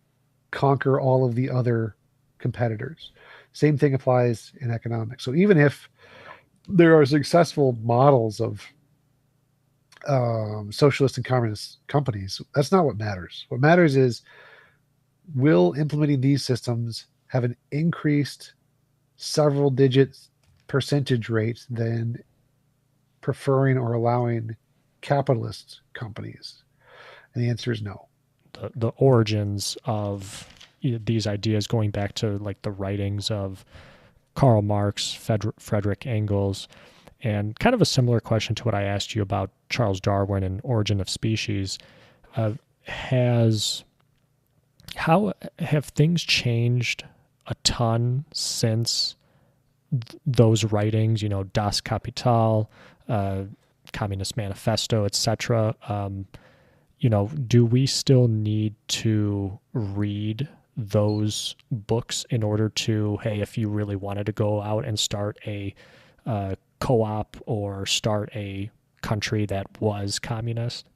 conquer all of the other competitors. Same thing applies in economics. So even if there are successful models of socialist and communist companies, that's not what matters. What matters is, will implementing these systems have an increased several digits percentage rate than preferring or allowing capitalist companies? And the answer is no. The origins of these ideas going back to like the writings of Karl Marx, Frederick Engels, and kind of a similar question to what I asked you about Charles Darwin and Origin of Species. Uh, has how have things changed a ton since those writings? Das Kapital, uh, Communist Manifesto, etc. Do we still need to read those books in order to, hey, if you really wanted to go out and start a co-op or start a country that was communist?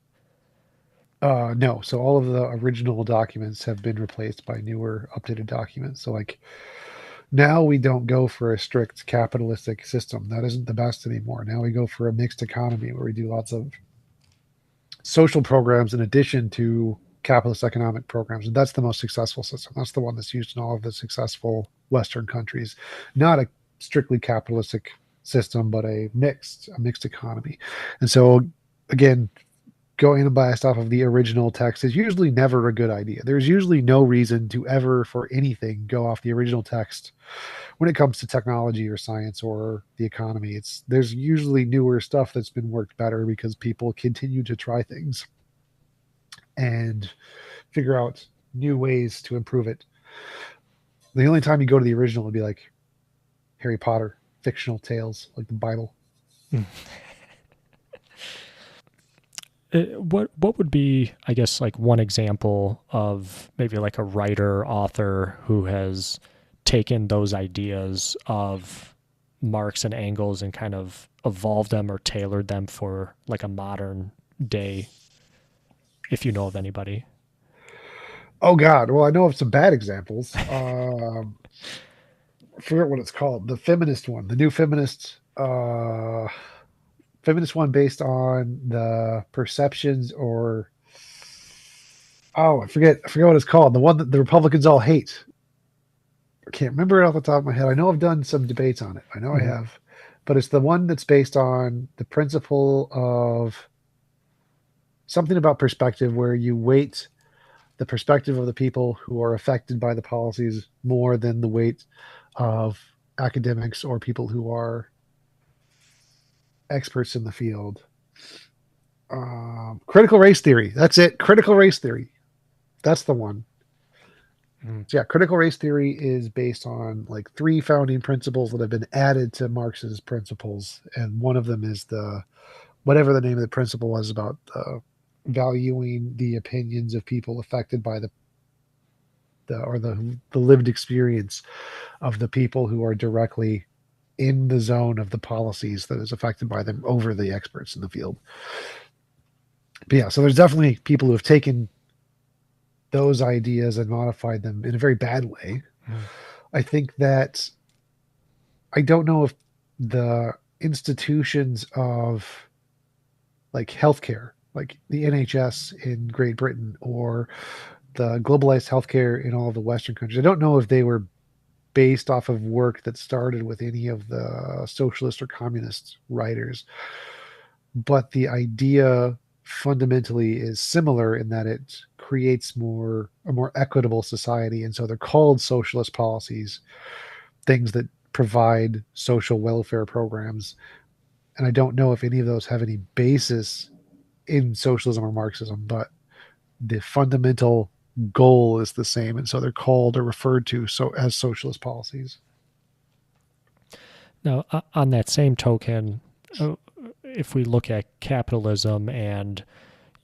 No. So all of the original documents have been replaced by newer, updated documents. So like now we don't go for a strict capitalistic system. That isn't the best anymore. Now we go for a mixed economy where we do lots of social programs in addition to capitalist economic programs. And that's the most successful system. That's the one that's used in all of the successful Western countries. Not a strictly capitalistic system, but a mixed economy. And so again, going biased off of the original text is usually never a good idea. There's usually no reason to ever for anything go off the original text when it comes to technology or science or the economy. There's usually newer stuff that's been worked better because people continue to try things and figure out new ways to improve it. The only time you go to the original would be like Harry Potter, fictional tales like the Bible. What would be, I guess, like one example of maybe like a writer, author who has taken those ideas of Marx and Engels and kind of evolved them or tailored them for like a modern day, if you know of anybody? Oh God! Well, I know of some bad examples. I forget what it's called. The feminist one, the new feminist one based on the perceptions or I forget what it's called. The one that the Republicans all hate. I can't remember it off the top of my head. I know I've done some debates on it. I know I Mhm. have, but it's the one that's based on the principle of something about perspective, where you weight the perspective of the people who are affected by the policies more than the weight of academics or people who are experts in the field. Critical race theory. That's it. Critical race theory. That's the one. Mhm. So yeah, critical race theory is based on like three founding principles that have been added to Marx's principles, and one of them is the whatever the name of the principle was about valuing the opinions of people affected by the lived experience of the people who are directly in the zone of the policies that is affected by them over the experts in the field. But yeah, so there's definitely people who have taken those ideas and modified them in a very bad way. Mhm. I think that I don't know if the institutions of like healthcare, like the NHS in Great Britain or the globalized healthcare in all of the Western countries, I don't know if they were based off of work that started with any of the socialist or communist writers, but the idea fundamentally is similar in that it creates a more equitable society, and so they're called socialist policies, things that provide social welfare programs. And I don't know if any of those have any basis in socialism or Marxism, but the fundamental goal is the same, and so they're called or referred to so as socialist policies. Now, on that same token, uh, if we look at capitalism and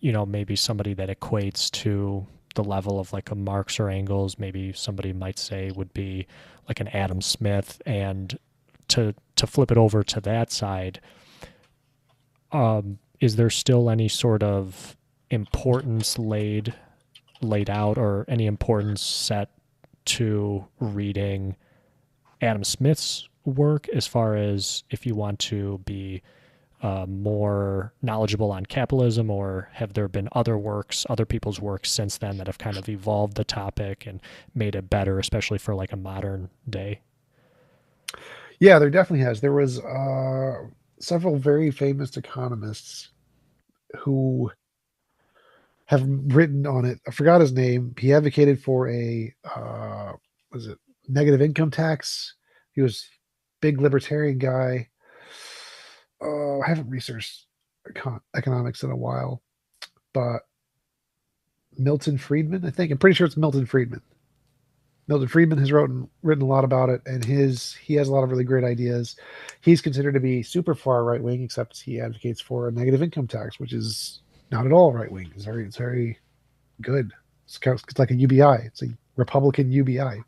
maybe somebody that equates to the level of like a Marx or Engels, maybe somebody might say would be like an Adam Smith, and to flip it over to that side, is there still any sort of importance laid out or any importance set to reading Adam Smith's work as far as if you want to be more knowledgeable on capitalism, or have there been other works, other people's works since then that have kind of evolved the topic and made it better, especially for like a modern day? Yeah, there definitely has. There was several very famous economists who have written on it. I forgot his name. He advocated for a was it negative income tax? He was big libertarian guy. I haven't researched economics in a while, but Milton Friedman, I think. I'm pretty sure it's Milton Friedman. Milton Friedman has written a lot about it, and he has a lot of really great ideas. He's considered to be super far right wing, except he advocates for a negative income tax, which is not at all right wing. It's very good. It's like a UBI. It's a Republican UBI.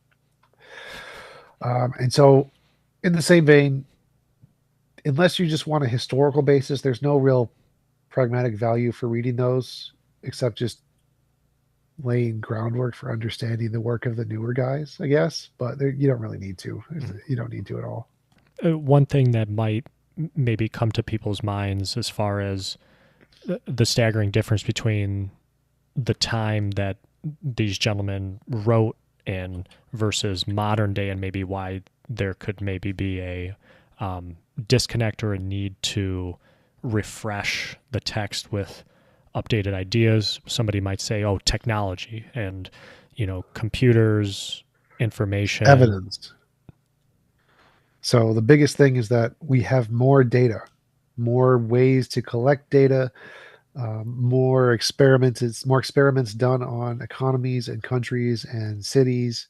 And so, in the same vein, unless you just want a historical basis, there's no real pragmatic value for reading those, except just laying groundwork for understanding the work of the newer guys, I guess. But you don't really need to. Mhm. You don't need to at all. One thing that might maybe come to people's minds as far as the staggering difference between the time that these gentlemen wrote in versus modern day, and maybe why there could maybe be a disconnect or a need to refresh the text with updated ideas. Somebody might say, oh, technology and, computers, information. Evidence. So the biggest thing is that we have more data, more ways to collect data, more experiments. It's more experiments done on economies and countries and cities,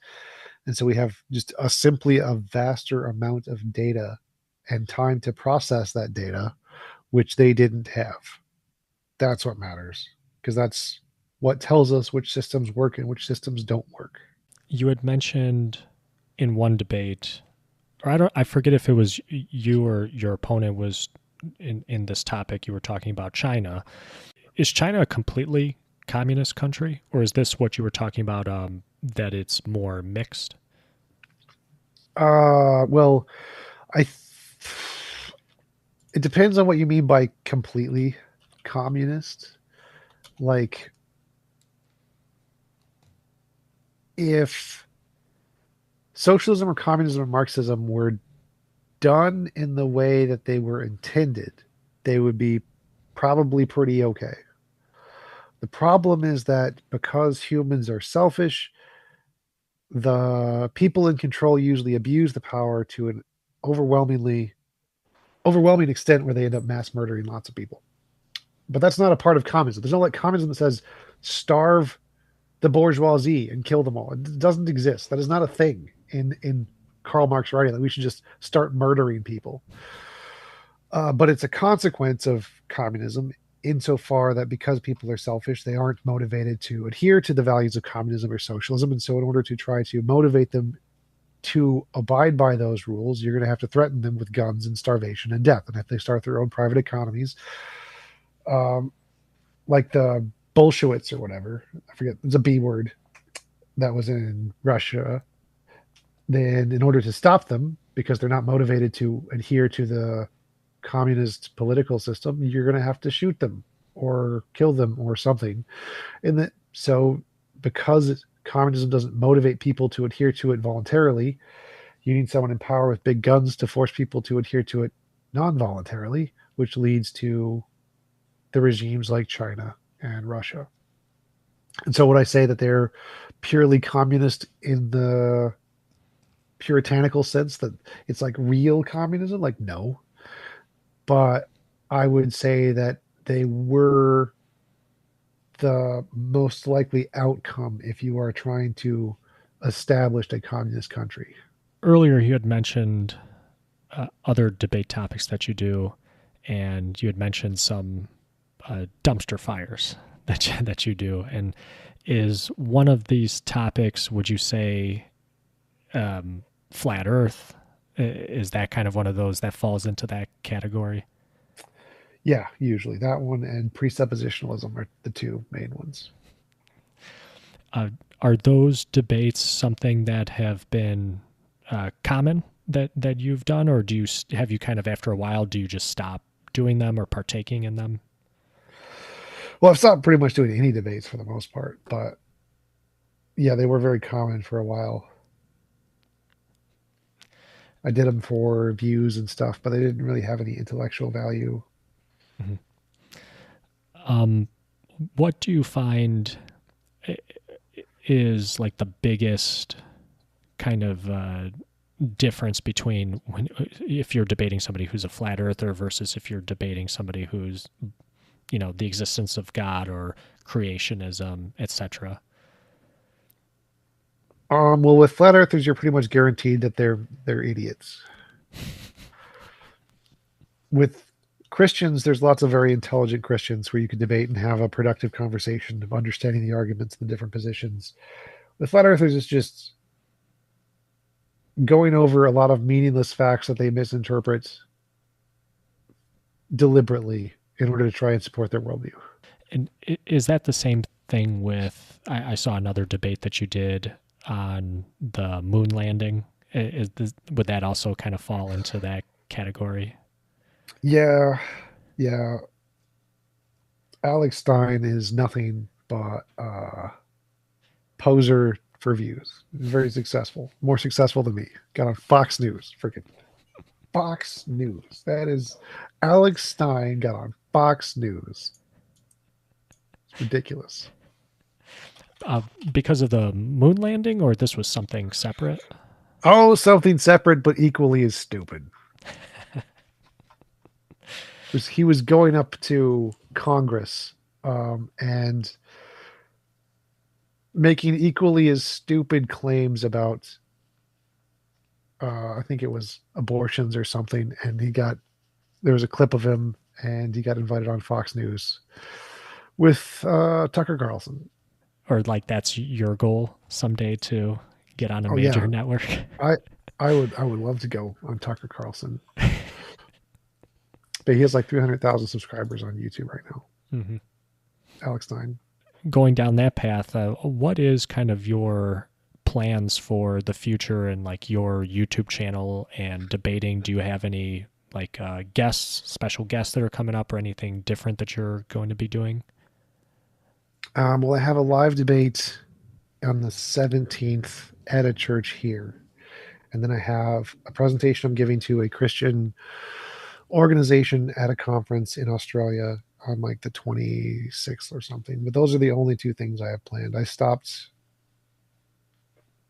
and so we have just simply a vaster amount of data and time to process that data, which they didn't have. That's what matters, because that's what tells us which systems work and which systems don't work. You had mentioned in one debate, or I forget if it was you or your opponent was in this topic. You were talking about China. Is China a completely communist country, or is this what you were talking about? That it's more mixed. Well, I. It depends on what you mean by completely communist. Like, if socialism or communism or Marxism were done in the way that they were intended, they would be probably pretty okay. The problem is that because humans are selfish, the people in control usually abuse the power to an overwhelming extent where they end up mass murdering lots of people. But that's not a part of communism. There's no like communism that says starve the bourgeoisie and kill them all. It doesn't exist. That is not a thing in Karl Marx writing that we should just start murdering people. But it's a consequence of communism insofar that because people are selfish, they aren't motivated to adhere to the values of communism or socialism. And so, in order to try to motivate them to abide by those rules, you're going to have to threaten them with guns and starvation and death. And if they start their own private economies, um, like the Bolsheviks or whatever, I forget, it's a B word that was in Russia, then in order to stop them, because they're not motivated to adhere to the communist political system, you're going to have to shoot them or kill them or something. And that so because communism doesn't motivate people to adhere to it voluntarily, you need someone in power with big guns to force people to adhere to it non-voluntarily, which leads to the regimes like China and Russia. And so would I say that they're purely communist in the puritanical sense that it's like real communism? Like, no. But I would say that they were the most likely outcome if you are trying to establish a communist country. Earlier, you had mentioned other debate topics that you do, and you had mentioned some dumpster fires that you do. And is one of these topics, would you say, flat Earth? Is that kind of one of those that falls into that category? Yeah, usually that one and presuppositionalism are the two main ones. Uh, are those debates something that have been common that you've done, or have you kind of after a while do you just stop doing them or partaking in them? Well, I've stopped pretty much doing any debates for the most part, but yeah, they were very common for a while. I did them for views and stuff, but they didn't really have any intellectual value. Mm-hmm. What do you find is like the biggest kind of difference between if you're debating somebody who's a flat earther versus if you're debating somebody who's the existence of God or creationism, etc.? Well, with flat earthers, you're pretty much guaranteed that they're idiots. With Christians, there's lots of very intelligent Christians where you can debate and have a productive conversation of understanding the arguments and the different positions. With flat earthers, it's just going over a lot of meaningless facts that they misinterpret deliberately in order to try and support their worldview. And is that the same thing with? I saw another debate that you did on the moon landing. Would that also kind of fall into that category? Yeah, yeah. Alex Stein is nothing but poser for views. Very successful, more successful than me. Got on Fox News, freaking Fox News. That is Alex Stein got on Fox News. It's ridiculous. Uh, because of the moon landing, or this was something separate? Oh, something separate but equally as stupid. He was going up to Congress and making equally as stupid claims about I think it was abortions or something, and there was a clip of him, and he got invited on Fox News with Tucker Carlson. Or like that's your goal someday to get on a Oh major yeah, network? I I would love to go on Tucker Carlson, but he has like 300,000 subscribers on YouTube right now. Mm-hmm. Alex Stein. Going down that path, what is kind of your plans for the future and like your YouTube channel and debating? Do you have any like guests, special guests that are coming up, or anything different that you're going to be doing? Well, I have a live debate on the 17th at a church here. And then I have a presentation I'm giving to a Christian organization at a conference in Australia on like the 26th or something. But those are the only two things I have planned. I stopped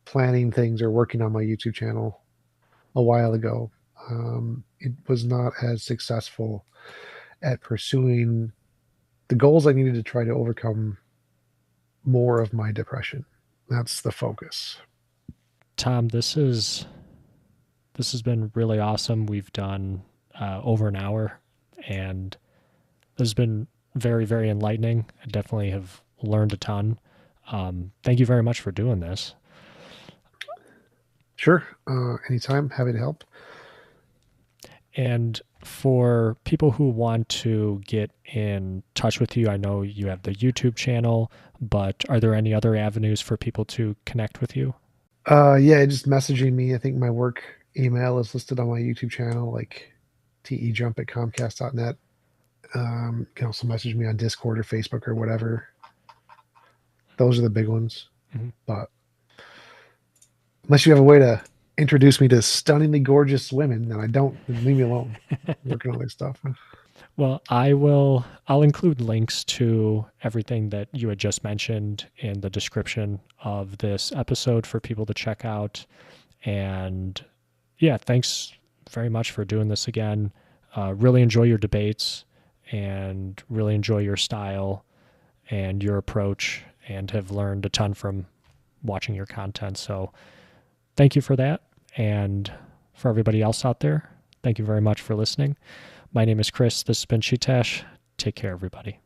planning things or working on my YouTube channel a while ago. It was not as successful at pursuing the goals I needed to try to overcome more of my depression. That's the focus. Tom, this has been really awesome. We've done over an hour, and this has been very, very enlightening. I definitely have learned a ton. Thank you very much for doing this. Sure. Anytime. Happy to help. And for people who want to get in touch with you, I know you have the YouTube channel, but are there any other avenues for people to connect with you? Yeah, just messaging me. I think my work email is listed on my YouTube channel, like TJump at Comcast.net. You can also message me on Discord or Facebook or whatever. Those are the big ones. Mm-hmm. But unless you have a way to introduce me to stunningly gorgeous women, then then leave me alone. I'm working on other stuff. Well, I'll include links to everything that you had just mentioned in the description of this episode for people to check out. And yeah, thanks very much for doing this again. Really enjoy your debates and really enjoy your style and your approach, and have learned a ton from watching your content. So thank you for that. And for everybody else out there, thank you very much for listening. My name is Chris. This has been Chee, Tash. Take care, everybody.